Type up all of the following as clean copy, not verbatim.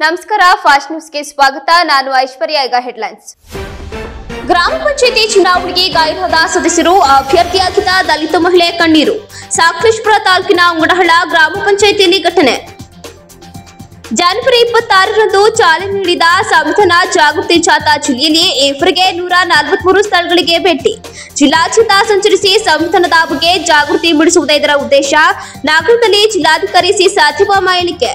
ನಮಸ್ಕಾರ ಫಾಸ್ಟ್ ನ್ಯೂಸ್ಗೆ ಸ್ವಾಗತ. ನಾನು ಐಶ್ವರ್ಯ. ಈಗ ಹೆಡ್ಲೈನ್ಸ್. ಗ್ರಾಮ ಪಂಚಾಯಿತಿ ಚುನಾವಣೆಗೆ ಗೈರಾದ ಸದಸ್ಯರು, ಅಭ್ಯರ್ಥಿಯಾಗಿದ್ದ ದಲಿತ ಮಹಿಳೆ ಕಣ್ಣೀರು. ಸಕಲೇಶಪುರ ತಾಲೂಕಿನ ಉಂಗಡಹಳ್ಳ ಗ್ರಾಮ ಪಂಚಾಯಿತಿಯಲ್ಲಿ ಘಟನೆ. ಜನವರಿ 26ರಂದು ಚಾಲನೆ ನೀಡಿದ ಸಂವಿಧಾನ ಜಾಗೃತಿ ಜಾಥಾ ಜಿಲ್ಲೆಯಲ್ಲಿ ಈವರೆಗೆ 143 ಸ್ಥಳಗಳಿಗೆ ಭೇಟಿ. ಜಿಲ್ಲಾದ್ಯಂತ ಸಂಚರಿಸಿ ಸಂವಿಧಾನದ ಬಗ್ಗೆ ಜಾಗೃತಿ ಮೂಡಿಸುವುದೇ ಇದರ ಉದ್ದೇಶ. ನಗರದಲ್ಲಿ ಜಿಲ್ಲಾಧಿಕಾರಿ ಸಿ ಸತ್ಯಭಾಮ ಹೇಳಿಕೆ.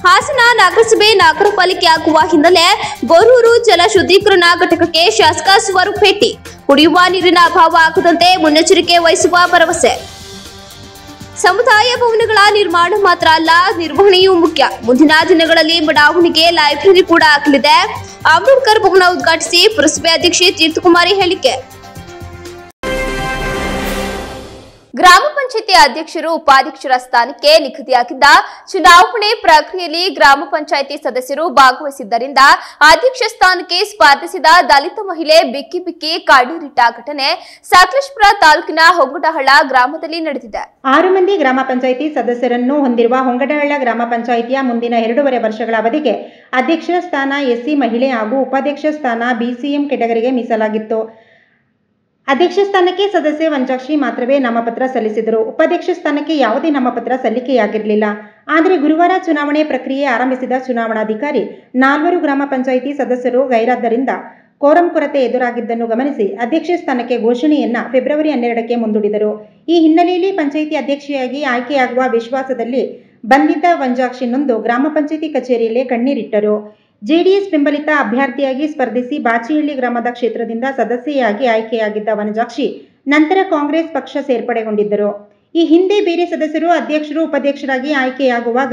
ಹಾಸನ ನಗರಸಭೆ ನಗರ ಪಾಲಿಕೆ ಆಗುವ ಹಿನ್ನೆಲೆ ಗೋರೂರು ಜಲ ಶುದ್ಧೀಕರಣ ಘಟಕಕ್ಕೆ ಶಾಸಕ ಸ್ವರೂಪ್ ಭೇಟಿ. ಕುಡಿಯುವ ನೀರಿನ ಅಭಾವ ಆಗದಂತೆ ಮುನ್ನೆಚ್ಚರಿಕೆ ವಹಿಸುವ ಭರವಸೆ. ಸಮುದಾಯ ಭವನಗಳ ನಿರ್ಮಾಣ ಮಾತ್ರ ಅಲ್ಲ, ನಿರ್ವಹಣೆಯೂ ಮುಖ್ಯ. ಮುಂದಿನ ದಿನಗಳಲ್ಲಿ ಬಡಾವಣೆಗೆ ಲೈಬ್ರರಿ ಕೂಡ ಆಗಲಿದೆ. ಅಂಬೇಡ್ಕರ್ ಭವನ ಉದ್ಘಾಟಿಸಿ ಪುರಸಭೆ ಅಧ್ಯಕ್ಷೆ ತೀರ್ಥಕುಮಾರಿ ಹೇಳಿಕೆ. ಗ್ರಾಮ ಪಂಚಾಯಿತಿ ಅಧ್ಯಕ್ಷರು, ಉಪಾಧ್ಯಕ್ಷರ ಸ್ಥಾನಕ್ಕೆ ನಿಗದಿಯಾಗಿದ್ದ ಚುನಾವಣೆ ಪ್ರಕ್ರಿಯೆಯಲ್ಲಿ ಗ್ರಾಮ ಪಂಚಾಯಿತಿ ಸದಸ್ಯರು ಭಾಗವಹಿಸಿದ್ದರಿಂದ ಅಧ್ಯಕ್ಷ ಸ್ಥಾನಕ್ಕೆ ಸ್ಪರ್ಧಿಸಿದ ದಲಿತ ಮಹಿಳೆ ಬಿಕ್ಕಿ ಬಿಕ್ಕಿ ಕಣ್ಣೀರಿಟ್ಟ ಘಟನೆ ಸಕಲೇಶಪುರ ತಾಲೂಕಿನ ಹೊಂಗಡಹಳ್ಳ ಗ್ರಾಮದಲ್ಲಿ ನಡೆದಿದೆ. 6 ಮಂದಿ ಗ್ರಾಮ ಪಂಚಾಯಿತಿ ಸದಸ್ಯರನ್ನು ಹೊಂದಿರುವ ಹೊಂಗಡಹಳ್ಳ ಗ್ರಾಮ ಪಂಚಾಯಿತಿಯ ಮುಂದಿನ 2.5 ವರ್ಷಗಳ ಅವಧಿಗೆ ಅಧ್ಯಕ್ಷ ಸ್ಥಾನ ಎಸ್ಸಿ ಮಹಿಳೆ ಹಾಗೂ ಉಪಾಧ್ಯಕ್ಷ ಸ್ಥಾನ ಬಿಸಿಎಂ ಕೆಟಗರಿಗೆ ಮೀಸಲಾಗಿತ್ತು. ಅಧ್ಯಕ್ಷ ಸ್ಥಾನಕ್ಕೆ ಸದಸ್ಯೆ ವಂಚಾಕ್ಷಿ ಮಾತ್ರವೇ ನಾಮಪತ್ರ ಸಲ್ಲಿಸಿದರು. ಉಪಾಧ್ಯಕ್ಷ ಸ್ಥಾನಕ್ಕೆ ಯಾವುದೇ ನಾಮಪತ್ರ ಸಲ್ಲಿಕೆಯಾಗಿರಲಿಲ್ಲ. ಆದರೆ ಗುರುವಾರ ಚುನಾವಣೆ ಪ್ರಕ್ರಿಯೆ ಆರಂಭಿಸಿದ ಚುನಾವಣಾಧಿಕಾರಿ 4 ಗ್ರಾಮ ಪಂಚಾಯಿತಿ ಸದಸ್ಯರು ಗೈರಾದ್ದರಿಂದ ಕೋರಂ ಕೊರತೆ ಎದುರಾಗಿದ್ದನ್ನು ಗಮನಿಸಿ ಅಧ್ಯಕ್ಷ ಸ್ಥಾನಕ್ಕೆ ಘೋಷಣೆಯನ್ನ ಫೆಬ್ರವರಿ 12ಕ್ಕೆ ಮುಂದೂಡಿದರು. ಈ ಹಿನ್ನೆಲೆಯಲ್ಲಿ ಪಂಚಾಯಿತಿ ಅಧ್ಯಕ್ಷೆಯಾಗಿ ಆಯ್ಕೆಯಾಗುವ ವಿಶ್ವಾಸದಲ್ಲಿ ಬಂದಿದ್ದ ವಂಚಾಕ್ಷಿ ನೊಂದು ಗ್ರಾಮ ಪಂಚಾಯಿತಿ ಕಚೇರಿಯಲ್ಲೇ ಕಣ್ಣೀರಿಟ್ಟರು. ಜೆಡಿಎಸ್ ಬೆಂಬಲಿತ ಅಭ್ಯರ್ಥಿಯಾಗಿ ಸ್ಪರ್ಧಿಸಿ ಬಾಚಿಹಳ್ಳಿ ಗ್ರಾಮದ ಕ್ಷೇತ್ರದಿಂದ ಸದಸ್ಯೆಯಾಗಿ ಆಯ್ಕೆಯಾಗಿದ್ದ ವನಜಾಕ್ಷಿ ನಂತರ ಕಾಂಗ್ರೆಸ್ ಪಕ್ಷ ಸೇರ್ಪಡೆಗೊಂಡಿದ್ದರು. ಈ ಹಿಂದೆ ಬೇರೆ ಸದಸ್ಯರು ಅಧ್ಯಕ್ಷರು, ಉಪಾಧ್ಯಕ್ಷರಾಗಿ ಆಯ್ಕೆಯಾಗುವಾಗ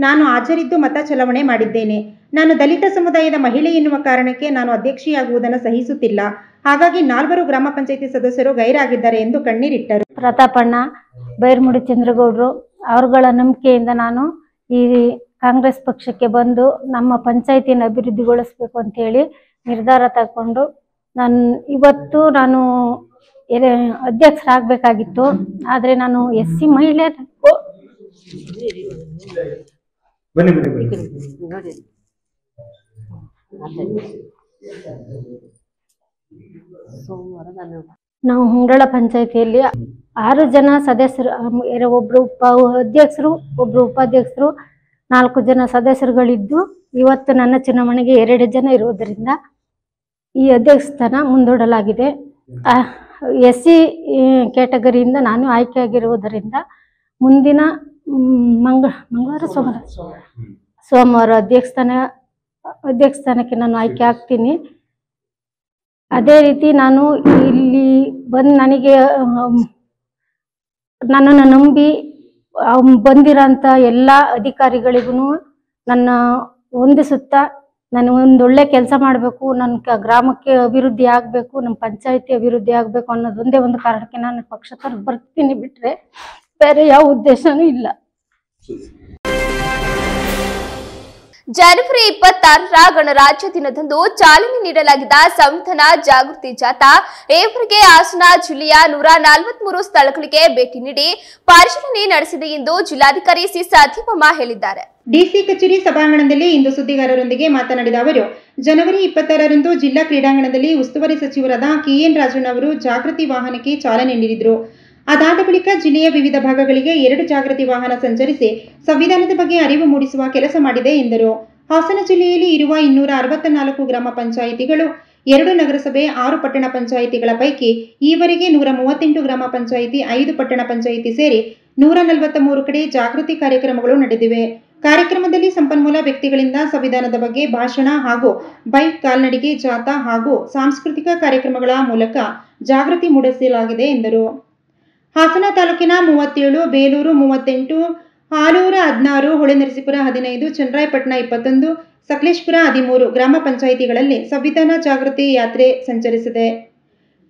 ನಾನು ಹಾಜರಿದ್ದು ಮತ ಚಲಾವಣೆ ಮಾಡಿದ್ದೇನೆ. ನಾನು ದಲಿತ ಸಮುದಾಯದ ಮಹಿಳೆ ಎನ್ನುವ ಕಾರಣಕ್ಕೆ ನಾನು ಅಧ್ಯಕ್ಷೆಯಾಗುವುದನ್ನು ಸಹಿಸುತ್ತಿಲ್ಲ. ಹಾಗಾಗಿ 4 ಗ್ರಾಮ ಪಂಚಾಯಿತಿ ಸದಸ್ಯರು ಗೈರಾಗಿದ್ದಾರೆ ಎಂದು ಕಣ್ಣೀರಿಟ್ಟರು. ಪ್ರತಾಪಣ್ಣ, ಬೈರ್ಮುಡಿ ಚಂದ್ರಗೌಡರು ಅವರುಗಳ ನಂಬಿಕೆಯಿಂದ ನಾನು ಈ ಕಾಂಗ್ರೆಸ್ ಪಕ್ಷಕ್ಕೆ ಬಂದು ನಮ್ಮ ಪಂಚಾಯಿತಿನ ಅಭಿವೃದ್ಧಿಗೊಳಿಸಬೇಕು ಅಂತ ಹೇಳಿ ನಿರ್ಧಾರ ತಗೊಂಡು ಇವತ್ತು ನಾನು ಅಧ್ಯಕ್ಷರಾಗಬೇಕಾಗಿತ್ತು. ಆದರೆ ನಾನು ಎಸ್ಸಿ ಮಹಿಳೆ ನಾವು ಹೊಂಗಡಹಳ್ಳ ಪಂಚಾಯಿತಿಯಲ್ಲಿ 6 ಜನ ಸದಸ್ಯರು, ಒಬ್ರು ಅಧ್ಯಕ್ಷರು, ಒಬ್ರು ಉಪಾಧ್ಯಕ್ಷರು, 4 ಜನ ಸದಸ್ಯರುಗಳಿದ್ದು ಇವತ್ತು ನನ್ನ ಚುನಾವಣೆಗೆ 2 ಜನ ಇರುವುದರಿಂದ ಈ ಅಧ್ಯಕ್ಷ ಸ್ಥಾನ ಮುಂದೂಡಲಾಗಿದೆ. ಎಸ್ಸಿ ಕ್ಯಾಟಗರಿಯಿಂದ ನಾನು ಆಯ್ಕೆಯಾಗಿರುವುದರಿಂದ ಮುಂದಿನ ಸೋಮವಾರ ಅಧ್ಯಕ್ಷ ಸ್ಥಾನಕ್ಕೆ ನಾನು ಆಯ್ಕೆ ಆಗ್ತೀನಿ. ಅದೇ ರೀತಿ ನಾನು ಇಲ್ಲಿ ಬಂದು ನನ್ನನ್ನು ನಂಬಿ ಬಂದಿರೋಂಥ ಎಲ್ಲ ಅಧಿಕಾರಿಗಳಿಗೂ ನನ್ನ ಹೊಂದಿಸುತ್ತಾ ನಾನು ಒಂದೊಳ್ಳೆ ಕೆಲಸ ಮಾಡಬೇಕು, ನನ್ನ ಗ್ರಾಮಕ್ಕೆ ಅಭಿವೃದ್ಧಿ ಆಗಬೇಕು, ನಮ್ಮ ಪಂಚಾಯಿತಿ ಅಭಿವೃದ್ಧಿ ಆಗಬೇಕು ಅನ್ನೋದೊಂದೇ ಒಂದು ಕಾರಣಕ್ಕೆ ನಾನು ಪಕ್ಷಕ್ಕೆ ಬರ್ತೀನಿ, ಬಿಟ್ಟರೆ ಬೇರೆ ಯಾವ ಉದ್ದೇಶನೂ ಇಲ್ಲ. ಜನವರಿ 26ರ ಗಣರಾಜ್ಯ ದಿನದಂದು ಚಾಲನೆ ನೀಡಲಾಗಿದ್ದ ಸಂವಿಧಾನ ಜಾಗೃತಿ ಜಾಥಾ ಈವರೆಗೆ ಹಾಸನ ಜಿಲ್ಲೆಯ 143 ಸ್ಥಳಗಳಿಗೆ ಭೇಟಿ ನೀಡಿ ಪರಿಶೀಲನೆ ನಡೆಸಿದೆ ಎಂದು ಜಿಲ್ಲಾಧಿಕಾರಿ ಸಿ ಸತ್ಯಭಾಮ ಹೇಳಿದ್ದಾರೆ. ಡಿಸಿ ಕಚೇರಿ ಸಭಾಂಗಣದಲ್ಲಿ ಇಂದು ಸುದ್ದಿಗಾರರೊಂದಿಗೆ ಮಾತನಾಡಿದ ಅವರು, ಜನವರಿ 26ರಂದು ಜಿಲ್ಲಾ ಕ್ರೀಡಾಂಗಣದಲ್ಲಿ ಉಸ್ತುವಾರಿ ಸಚಿವರಾದ ಕೆಎನ್ ರಾಜಣ್ಣ ಅವರು ಜಾಗೃತಿ ವಾಹನಕ್ಕೆ ಚಾಲನೆ ನೀಡಿದರು. ಅದಾದ ಬಳಿಕ ಜಿಲ್ಲೆಯ ವಿವಿಧ ಭಾಗಗಳಿಗೆ 2 ಜಾಗೃತಿ ವಾಹನ ಸಂಚರಿಸಿ ಸಂವಿಧಾನದ ಬಗ್ಗೆ ಅರಿವು ಮೂಡಿಸುವ ಕೆಲಸ ಮಾಡಿದೆ ಎಂದರು. ಹಾಸನ ಜಿಲ್ಲೆಯಲ್ಲಿ ಇರುವ 264 ಗ್ರಾಮ ಪಂಚಾಯಿತಿಗಳು, 2 ನಗರಸಭೆ, 6 ಪಟ್ಟಣ ಪಂಚಾಯಿತಿಗಳ ಪೈಕಿ ಈವರೆಗೆ 138 ಗ್ರಾಮ ಪಂಚಾಯಿತಿ, 5 ಪಟ್ಟಣ ಪಂಚಾಯಿತಿ ಸೇರಿ 143 ಕಡೆ ಜಾಗೃತಿ ಕಾರ್ಯಕ್ರಮಗಳು ನಡೆದಿವೆ. ಕಾರ್ಯಕ್ರಮದಲ್ಲಿ ಸಂಪನ್ಮೂಲ ವ್ಯಕ್ತಿಗಳಿಂದ ಸಂವಿಧಾನದ ಬಗ್ಗೆ ಭಾಷಣ ಹಾಗೂ ಬೈಕ್, ಕಾಲ್ನಡಿಗೆ ಜಾಥಾ ಹಾಗೂ ಸಾಂಸ್ಕೃತಿಕ ಕಾರ್ಯಕ್ರಮಗಳ ಮೂಲಕ ಜಾಗೃತಿ ಮೂಡಿಸಲಾಗಿದೆ ಎಂದರು. ಹಾಸನ ತಾಲೂಕಿನ 37, ಬೇಲೂರು 38, ಹಾಲೂರು 16, ಹೊಳೆನರಸೀಪುರ 15, ಚನ್ನರಾಯಪಟ್ಟಣ 21, ಸಕಲೇಶಪುರ 13 ಗ್ರಾಮ ಪಂಚಾಯಿತಿಗಳಲ್ಲಿ ಸಂವಿಧಾನ ಜಾಗೃತಿ ಯಾತ್ರೆ ಸಂಚರಿಸಿದೆ.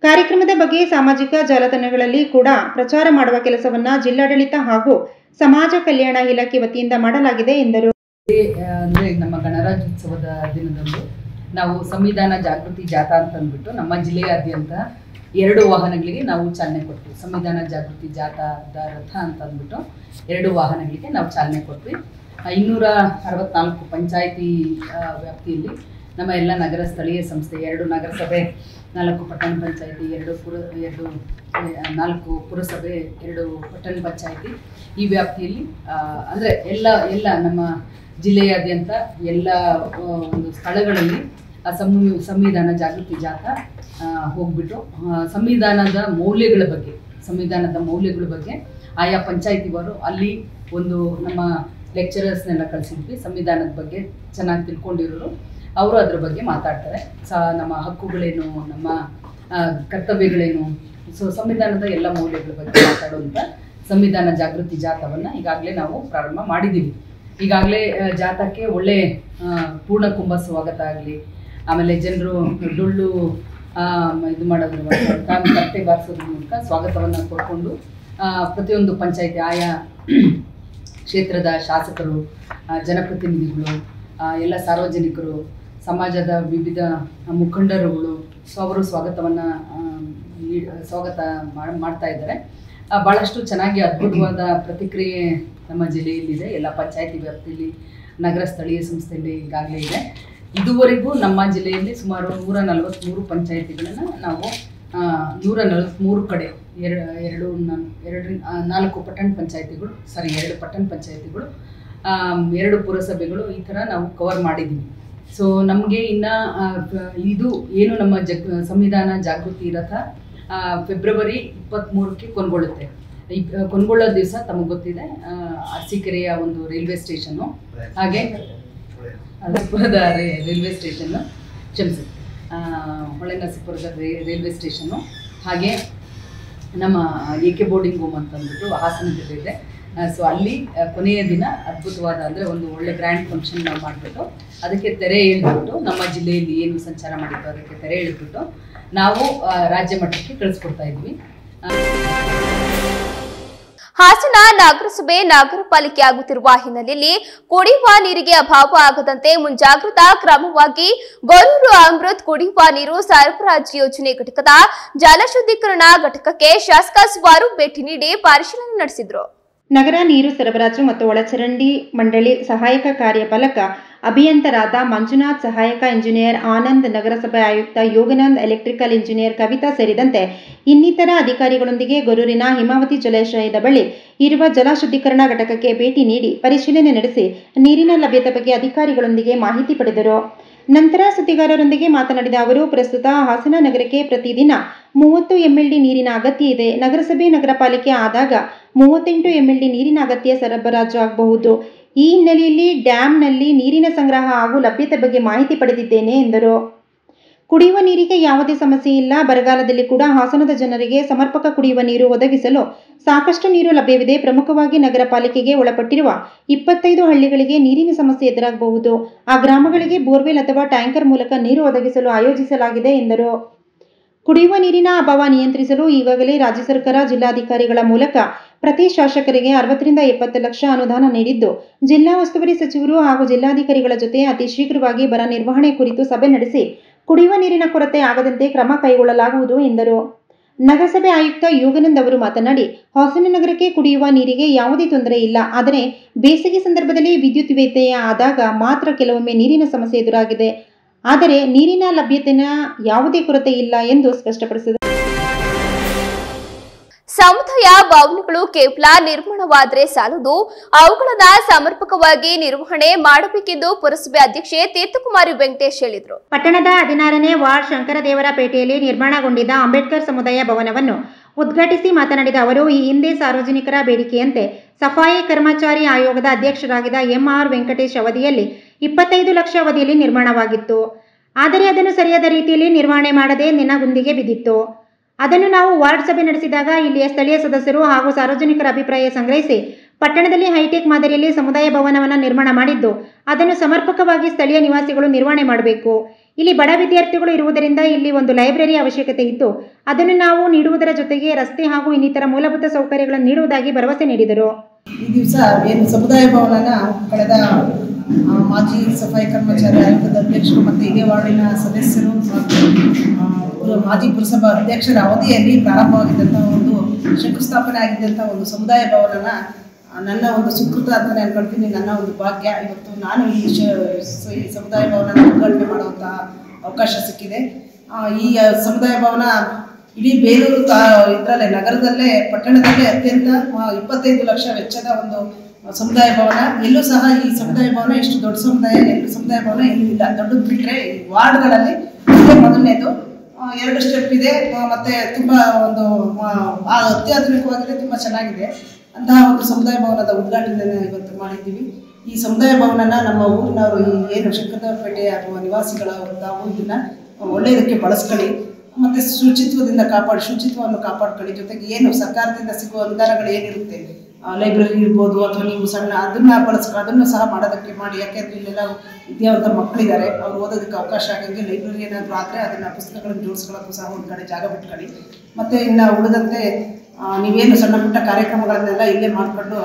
ಕಾರ್ಯಕ್ರಮದ ಬಗ್ಗೆ ಸಾಮಾಜಿಕ ಜಾಲತಾಣಗಳಲ್ಲಿ ಕೂಡ ಪ್ರಚಾರ ಮಾಡುವ ಕೆಲಸವನ್ನ ಜಿಲ್ಲಾಡಳಿತ ಹಾಗೂ ಸಮಾಜ ಕಲ್ಯಾಣ ಇಲಾಖೆ ವತಿಯಿಂದ ಮಾಡಲಾಗಿದೆ ಎಂದರು. ಅಂದರೆ ನಮ್ಮ ಗಣರಾಜ್ಯೋತ್ಸವದ ದಿನದಂದು ನಾವು ಸಂವಿಧಾನ ಜಾಗೃತಿ ಜಾಥಾ ಅಂತ ಅಂದ್ಬಿಟ್ಟು ನಮ್ಮ ಜಿಲ್ಲೆಯಾದ್ಯಂತ 2 ವಾಹನಗಳಿಗೆ ನಾವು ಚಾಲನೆ ಕೊಟ್ವಿ. ಸಂವಿಧಾನ ಜಾಗೃತಿ ಜಾಥಾದ ರಥ ಅಂತ ಅಂದ್ಬಿಟ್ಟು 2 ವಾಹನಗಳಿಗೆ ನಾವು ಚಾಲನೆ ಕೊಟ್ವಿ. 564 ಪಂಚಾಯಿತಿ ವ್ಯಾಪ್ತಿಯಲ್ಲಿ ನಮ್ಮ ಎಲ್ಲ ನಗರ ಸ್ಥಳೀಯ ಸಂಸ್ಥೆ 2 ನಗರಸಭೆ 4 ಪಟ್ಟಣ ಪಂಚಾಯಿತಿ 4 ಪುರಸಭೆ 2 ಪಟ್ಟಣ ಪಂಚಾಯಿತಿ ಈ ವ್ಯಾಪ್ತಿಯಲ್ಲಿ ಅಂದರೆ ಎಲ್ಲ ನಮ್ಮ ಜಿಲ್ಲೆಯಾದ್ಯಂತ ಎಲ್ಲ ಒಂದು ಸ್ಥಳಗಳಲ್ಲಿ ಸಂವಿಧಾನ ಜಾಗೃತಿ ಜಾಥಾ ಹೋಗ್ಬಿಟ್ಟು ಸಂವಿಧಾನದ ಮೌಲ್ಯಗಳ ಬಗ್ಗೆ ಆಯಾ ಪಂಚಾಯಿತಿವರು ಅಲ್ಲಿ ಒಂದು ನಮ್ಮ ಲೆಕ್ಚರರ್ಸ್ನೆಲ್ಲ ಕಳಿಸಿದ್ವಿ. ಸಂವಿಧಾನದ ಬಗ್ಗೆ ಚೆನ್ನಾಗಿ ತಿಳ್ಕೊಂಡಿರೋರು ಅವರು ಅದ್ರ ಬಗ್ಗೆ ಮಾತಾಡ್ತಾರೆ. ನಮ್ಮ ಹಕ್ಕುಗಳೇನು, ನಮ್ಮ ಕರ್ತವ್ಯಗಳೇನು, ಸೊ ಸಂವಿಧಾನದ ಎಲ್ಲ ಮೌಲ್ಯಗಳ ಬಗ್ಗೆ ಮಾತಾಡುವಂಥ ಸಂವಿಧಾನ ಜಾಗೃತಿ ಜಾಥಾವನ್ನು ಈಗಾಗಲೇ ನಾವು ಪ್ರಾರಂಭ ಮಾಡಿದ್ದೀವಿ. ಈಗಾಗಲೇ ಜಾಥಾಕ್ಕೆ ಒಳ್ಳೆ ಪೂರ್ಣ ಕುಂಭ ಸ್ವಾಗತ ಆಗಲಿ, ಆಮೇಲೆ ಜನರು ಡೊಳ್ಳು ಇದು ಮಾಡೋದ್ರ ಮೂಲಕ ತಟ್ಟೆ ಬಾರಿಸೋದ್ರ ಮೂಲಕ ಸ್ವಾಗತವನ್ನು ಕೊಡ್ಕೊಂಡು ಪ್ರತಿಯೊಂದು ಪಂಚಾಯಿತಿ ಆಯಾ ಕ್ಷೇತ್ರದ ಶಾಸಕರು, ಜನಪ್ರತಿನಿಧಿಗಳು, ಎಲ್ಲ ಸಾರ್ವಜನಿಕರು, ಸಮಾಜದ ವಿವಿಧ ಮುಖಂಡರುಗಳು ಸೊ ಅವರು ಸ್ವಾಗತ ಮಾಡ್ತಾ ಇದ್ದಾರೆ. ಭಾಳಷ್ಟು ಚೆನ್ನಾಗಿ ಅದ್ಭುತವಾದ ಪ್ರತಿಕ್ರಿಯೆ ನಮ್ಮ ಜಿಲ್ಲೆಯಲ್ಲಿದೆ. ಎಲ್ಲ ಪಂಚಾಯಿತಿ ವ್ಯಾಪ್ತಿಯಲ್ಲಿ ನಗರ ಸ್ಥಳೀಯ ಸಂಸ್ಥೆಯಲ್ಲಿ ಈಗಾಗಲೇ ಇದೆ. ಇದುವರೆಗೂ ನಮ್ಮ ಜಿಲ್ಲೆಯಲ್ಲಿ ಸುಮಾರು 143 ಪಂಚಾಯಿತಿಗಳನ್ನು ನಾವು 143 ಕಡೆ 4 ಪಟ್ಟಣ ಪಂಚಾಯಿತಿಗಳು 2 ಪಟ್ಟಣ ಪಂಚಾಯಿತಿಗಳು 2 ಪುರಸಭೆಗಳು ಈ ಥರ ನಾವು ಕವರ್ ಮಾಡಿದ್ದೀವಿ. ಸೊ ನಮಗೆ ಇನ್ನು ಇದು ಏನು ನಮ್ಮ ಸಂವಿಧಾನ ಜಾಗೃತಿ ರಥ ಫೆಬ್ರವರಿ 23ಕ್ಕೆ ಕೊನೆಗೊಳ್ಳುತ್ತೆ. ಕೊನೆಗೊಳ್ಳೋ ದಿವಸ ತಮಗೆ ಗೊತ್ತಿದೆ ಅರಸೀಕೆರೆಯ ಒಂದು ರೈಲ್ವೆ ಸ್ಟೇಷನ್ನು, ಹಾಗೆ ನರಸೀಪುರದ ರೈಲ್ವೆ ಸ್ಟೇಷನ್ನು, ಕ್ಷಮಿಸಿ ಹೊಳೆನರಸೀಪುರದ ರೈಲ್ವೆ ಸ್ಟೇಷನ್ನು, ಹಾಗೆ ನಮ್ಮ AK ಬೋರ್ಡಿಂಗ್ ಹೋಮ್ ಅಂತಂದ್ಬಿಟ್ಟು ಹಾಸನದಲ್ಲಿದೆ. ಸೊ ಅಲ್ಲಿ ಕೊನೆಯ ದಿನ ಅದ್ಭುತವಾದ ಅಂದರೆ ಒಂದು ಒಳ್ಳೆ ಗ್ರ್ಯಾಂಡ್ ಫಂಕ್ಷನ್ ನಾವು ಮಾಡಿಬಿಟ್ಟು ಅದಕ್ಕೆ ತೆರೆ ಎಳೆದ್ಬಿಟ್ಟು ನಮ್ಮ ಜಿಲ್ಲೆಯಲ್ಲಿ ಏನು ಸಂಚಾರ ಮಾಡಿದ್ದು ಅದಕ್ಕೆ ತೆರೆ ಎಳೆದ್ಬಿಟ್ಟು ನಾವು ರಾಜ್ಯ ಮಟ್ಟಕ್ಕೆ ಕಳಿಸ್ಕೊಡ್ತಾ ಇದ್ವಿ. ಹಾಸನ ನಗರಸಭೆ ನಗರ ಪಾಲಿಕೆ ಆಗುತ್ತಿರುವ ಹಿನ್ನೆಲೆಯಲ್ಲಿ ಕುಡಿಯುವ ನೀರಿಗೆ ಅಭಾವ ಆಗದಂತೆ ಮುಂಜಾಗ್ರತಾ ಕ್ರಮವಾಗಿ ಗೊರೂರು ಅಮೃತ್ ಕುಡಿಯುವ ನೀರು ಸರಬರಾಜು ಯೋಜನೆ ಘಟಕದ ಜಲಶುದ್ಧೀಕರಣ ಘಟಕಕ್ಕೆ ಶಾಸಕ ಸುವಾರು ಭೇಟಿ ನೀಡಿ ಪರಿಶೀಲನೆ ನಡೆಸಿದರು. ನಗರ ನೀರು ಸರಬರಾಜು ಮತ್ತು ಒಳಚರಂಡಿ ಮಂಡಳಿ ಸಹಾಯಕ ಕಾರ್ಯಪಾಲಕ ಅಭಿಯಂತರಾದ ಮಂಜುನಾಥ್, ಸಹಾಯಕ ಇಂಜಿನಿಯರ್ ಆನಂದ್, ನಗರಸಭೆ ಆಯುಕ್ತ ಯೋಗನಂದ್, ಎಲೆಕ್ಟ್ರಿಕಲ್ ಇಂಜಿನಿಯರ್ ಕವಿತಾ ಸೇರಿದಂತೆ ಇನ್ನಿತರ ಅಧಿಕಾರಿಗಳೊಂದಿಗೆ ಗೊರೂರಿನ ಹಿಮಾವತಿ ಜಲಾಶಯದ ಬಳಿ ಇರುವ ಜಲ ಶುದ್ಧೀಕರಣ ಘಟಕಕ್ಕೆ ಭೇಟಿ ನೀಡಿ ಪರಿಶೀಲನೆ ನಡೆಸಿ ನೀರಿನ ಲಭ್ಯತೆ ಬಗ್ಗೆ ಅಧಿಕಾರಿಗಳೊಂದಿಗೆ ಮಾಹಿತಿ ಪಡೆದರು. ನಂತರ ಸುದ್ದಿಗಾರರೊಂದಿಗೆ ಮಾತನಾಡಿದ ಅವರು, ಪ್ರಸ್ತುತ ಹಾಸನ ನಗರಕ್ಕೆ ಪ್ರತಿದಿನ 30 MLD ನೀರಿನ ಅಗತ್ಯ ಇದೆ. ನಗರಸಭೆ ನಗರ ಪಾಲಿಕೆ ಆದಾಗ 38 MLD ನೀರಿನ ಅಗತ್ಯ ಸರಬರಾಜು ಆಗಬಹುದು. ಈ ಹಿನ್ನೆಲೆಯಲ್ಲಿ ಡ್ಯಾಂನಲ್ಲಿ ನೀರಿನ ಸಂಗ್ರಹ ಹಾಗೂ ಲಭ್ಯತೆ ಬಗ್ಗೆ ಮಾಹಿತಿ ಪಡೆದಿದ್ದೇನೆ ಎಂದರು. ಕುಡಿಯುವ ನೀರಿಗೆ ಯಾವುದೇ ಸಮಸ್ಯೆ ಇಲ್ಲ. ಬರಗಾಲದಲ್ಲಿ ಕೂಡ ಹಾಸನದ ಜನರಿಗೆ ಸಮರ್ಪಕ ಕುಡಿಯುವ ನೀರು ಒದಗಿಸಲು ಸಾಕಷ್ಟು ನೀರು ಲಭ್ಯವಿದೆ. ಪ್ರಮುಖವಾಗಿ ನಗರ ಪಾಲಿಕೆಗೆ ಒಳಪಟ್ಟಿರುವ 25 ಹಳ್ಳಿಗಳಿಗೆ ನೀರಿನ ಸಮಸ್ಯೆ ಎದುರಾಗಬಹುದು. ಆ ಗ್ರಾಮಗಳಿಗೆ ಬೋರ್ವೆಲ್ ಅಥವಾ ಟ್ಯಾಂಕರ್ ಮೂಲಕ ನೀರು ಒದಗಿಸಲು ಆಯೋಜಿಸಲಾಗಿದೆ ಎಂದರು. ಕುಡಿಯುವ ನೀರಿನ ಅಭಾವ ನಿಯಂತ್ರಿಸಲು ಈಗಾಗಲೇ ರಾಜ್ಯ ಸರ್ಕಾರ ಜಿಲ್ಲಾಧಿಕಾರಿಗಳ ಮೂಲಕ ಪ್ರತಿ ಶಾಸಕರಿಗೆ 60 ರಿಂದ 70 ಲಕ್ಷ ಅನುದಾನ ನೀಡಿದ್ದು, ಜಿಲ್ಲಾ ಉಸ್ತುವಾರಿ ಸಚಿವರು ಹಾಗೂ ಜಿಲ್ಲಾಧಿಕಾರಿಗಳ ಜೊತೆ ಅತಿ ಶೀಘ್ರವಾಗಿ ಬರ ನಿರ್ವಹಣೆ ಕುರಿತು ಸಭೆ ನಡೆಸಿ ಕುಡಿಯುವ ನೀರಿನ ಕೊರತೆ ಆಗದಂತೆ ಕ್ರಮ ಕೈಗೊಳ್ಳಲಾಗುವುದು ಎಂದರು. ನಗರಸಭೆ ಆಯುಕ್ತ ಯೋಗನಂದ್ ಅವರು ಮಾತನಾಡಿ, ಹಾಸನ ನಗರಕ್ಕೆ ಕುಡಿಯುವ ನೀರಿಗೆ ಯಾವುದೇ ತೊಂದರೆ ಇಲ್ಲ. ಆದರೆ ಬೇಸಿಗೆ ಸಂದರ್ಭದಲ್ಲಿ ವಿದ್ಯುತ್ ವ್ಯತ್ಯಯ ಆದಾಗ ಮಾತ್ರ ಕೆಲವೊಮ್ಮೆ ನೀರಿನ ಸಮಸ್ಯೆ ಎದುರಾಗಿದೆ. ಆದರೆ ನೀರಿನ ಲಭ್ಯತೆಯ ಯಾವುದೇ ಕೊರತೆ ಇಲ್ಲ ಎಂದು ಸ್ಪಷ್ಟಪಡಿಸಿದರು. ಸಮುದಾಯ ಭವನಗಳು ಕೇವಲ ನಿರ್ಮಾಣವಾದರೆ ಸಾಲದು, ಅವುಗಳನ್ನು ಸಮರ್ಪಕವಾಗಿ ನಿರ್ವಹಣೆ ಮಾಡಬೇಕೆಂದು ಪುರಸಭೆ ಅಧ್ಯಕ್ಷೆ ತೀರ್ಥಕುಮಾರಿ ವೆಂಕಟೇಶ್ ಹೇಳಿದರು. ಪಟ್ಟಣದ 16ನೇ ವಾರ್ಡ್ ಶಂಕರದೇವರಪೇಟೆಯಲ್ಲಿ ನಿರ್ಮಾಣಗೊಂಡಿದ್ದ ಅಂಬೇಡ್ಕರ್ ಸಮುದಾಯ ಭವನವನ್ನು ಉದ್ಘಾಟಿಸಿ ಮಾತನಾಡಿದ ಅವರು, ಈ ಹಿಂದೆ ಸಾರ್ವಜನಿಕರ ಬೇಡಿಕೆಯಂತೆ ಸಫಾಯಿ ಕರ್ಮಚಾರಿ ಆಯೋಗದ ಅಧ್ಯಕ್ಷರಾಗಿದ್ದ MR ವೆಂಕಟೇಶ್ ಅವಧಿಯಲ್ಲಿ 25 ಲಕ್ಷ ಅವಧಿಯಲ್ಲಿ ನಿರ್ಮಾಣವಾಗಿತ್ತು. ಆದರೆ ಅದನ್ನು ಸರಿಯಾದ ರೀತಿಯಲ್ಲಿ ನಿರ್ವಹಣೆ ಮಾಡದೆ ನೆನಗುಂದಿಗೆ ಬಿದ್ದಿತ್ತು. ಅದನ್ನು ನಾವು ವಾರ್ಡ್ ಸಭೆ ನಡೆಸಿದಾಗ ಇಲ್ಲಿಯ ಸ್ಥಳೀಯ ಸದಸ್ಯರು ಹಾಗೂ ಸಾರ್ವಜನಿಕರ ಅಭಿಪ್ರಾಯ ಸಂಗ್ರಹಿಸಿ ಪಟ್ಟಣದಲ್ಲಿ ಹೈಟೆಕ್ ಮಾದರಿಯಲ್ಲಿ ಸಮುದಾಯ ಭವನವನ್ನು ನಿರ್ಮಾಣ ಮಾಡಿದ್ದು, ಅದನ್ನು ಸಮರ್ಪಕವಾಗಿ ಸ್ಥಳೀಯ ನಿವಾಸಿಗಳು ನಿರ್ವಹಣೆ ಮಾಡಬೇಕು. ಇಲ್ಲಿ ಬಡ ವಿದ್ಯಾರ್ಥಿಗಳು ಇರುವುದರಿಂದ ಇಲ್ಲಿ ಒಂದು ಲೈಬ್ರರಿ ಅವಶ್ಯಕತೆ ಇತ್ತು. ಅದನ್ನು ನಾವು ನೀಡುವುದರ ಜೊತೆಗೆ ರಸ್ತೆ ಹಾಗೂ ಇನ್ನಿತರ ಮೂಲಭೂತ ಸೌಕರ್ಯಗಳನ್ನು ನೀಡುವುದಾಗಿ ಭರವಸೆ ನೀಡಿದರು. ಈ ದಿವಸ ಏನು ಸಮುದಾಯ ಭವನನ ಕಳೆದ ಮಾಜಿ ಸಫಾಯಿ ಕರ್ಮಚಾರಿ ಆಯೋಗದ ಅಧ್ಯಕ್ಷರು ಮತ್ತು ಇದೇ ವಾರ್ಡಿನ ಸದಸ್ಯರು ಮಾಜಿ ಪುರಸಭಾ ಅಧ್ಯಕ್ಷರ ಅವಧಿಯಲ್ಲಿ ಪ್ರಾರಂಭವಾಗಿದ್ದಂಥ ಒಂದು ಶಂಕುಸ್ಥಾಪನೆ ಆಗಿದ್ದಂಥ ಒಂದು ಸಮುದಾಯ ಭವನನ ನನ್ನ ಒಂದು ಸುಕೃತ ಅಂತಲೇ ಅನ್ಕೊಳ್ತೀನಿ, ನನ್ನ ಒಂದು ಭಾಗ್ಯ. ಇವತ್ತು ನಾನು ಈ ಸಮುದಾಯ ಭವನ ಉದ್ಘಾಟನೆ ಮಾಡುವಂತಹ ಅವಕಾಶ ಸಿಕ್ಕಿದೆ. ಈ ಸಮುದಾಯ ಭವನ ಇಡೀ ಬೇಲೂರು ಇದರಲ್ಲೇ ನಗರದಲ್ಲೇ ಪಟ್ಟಣದಲ್ಲೇ ಅತ್ಯಂತ 25 ಲಕ್ಷ ವೆಚ್ಚದ ಒಂದು ಸಮುದಾಯ ಭವನ. ಎಲ್ಲೂ ಸಹ ಈ ಸಮುದಾಯ ಭವನ ಇಷ್ಟು ದೊಡ್ಡ ಸಮುದಾಯ ಭವನ ಎಲ್ಲೂ ಇಲ್ಲ. ದೊಡ್ಡದು ಬಿಟ್ಟರೆ ವಾರ್ಡ್ಗಳಲ್ಲಿ ಮೊದಲನೇದು 2 ಸ್ಟೆಪ್ ಇದೆ, ಮತ್ತು ತುಂಬ ಒಂದು ಅತ್ಯಾಧುನಿಕವಾಗಿದೆ, ತುಂಬ ಚೆನ್ನಾಗಿದೆ. ಅಂತಹ ಒಂದು ಸಮುದಾಯ ಭವನದ ಉದ್ಘಾಟನೆಯನ್ನು ಇವತ್ತು ಮಾಡಿದ್ದೀವಿ. ಈ ಸಮುದಾಯ ಭವನನ ನಮ್ಮ ಊರಿನವರು ಏನು ಶಂಕರದೇವರಪೇಟೆಯ ನಿವಾಸಿಗಳು ತಾವು ಇದನ್ನು ಒಳ್ಳೆಯದಕ್ಕೆ ಬಳಸ್ಕೊಳ್ಳಿ, ಮತ್ತು ಶುಚಿತ್ವವನ್ನು ಕಾಪಾಡ್ಕೊಳ್ಳಿ. ಜೊತೆಗೆ ಏನು ಸರ್ಕಾರದಿಂದ ಸಿಗುವ ಅನುದಾನಗಳು ಏನಿರುತ್ತೆ, ಲೈಬ್ರರಿ ಇರ್ಬೋದು ಅಥವಾ ನೀವು ಅದನ್ನು ಸಹ ಮಾಡಿ. ಯಾಕೆಂದರೆ ಇಲ್ಲೆಲ್ಲ ವಿದ್ಯಾವಂತ ಮಕ್ಕಳಿದ್ದಾರೆ, ಅವ್ರು ಓದೋದಕ್ಕೆ ಅವಕಾಶ ಆಗಂಗೆ ಲೈಬ್ರರಿ ಏನಾದರೂ ಆದರೆ ಅದನ್ನು ಪುಸ್ತಕಗಳನ್ನು ಜೋಡಿಸ್ಕೊಳ್ಳೋಕ್ಕೂ ಸಹ ಒಂದು ಕಡೆ ಜಾಗ ಬಿಟ್ಕೊಳ್ಳಿ. ಮತ್ತು ಇನ್ನು ಉಳಿದಂತೆ ನೀವೇನು ಸಣ್ಣ ಪುಟ್ಟ ಕಾರ್ಯಕ್ರಮಗಳನ್ನೆಲ್ಲ ಇಲ್ಲೇ ಮಾಡಿಕೊಂಡು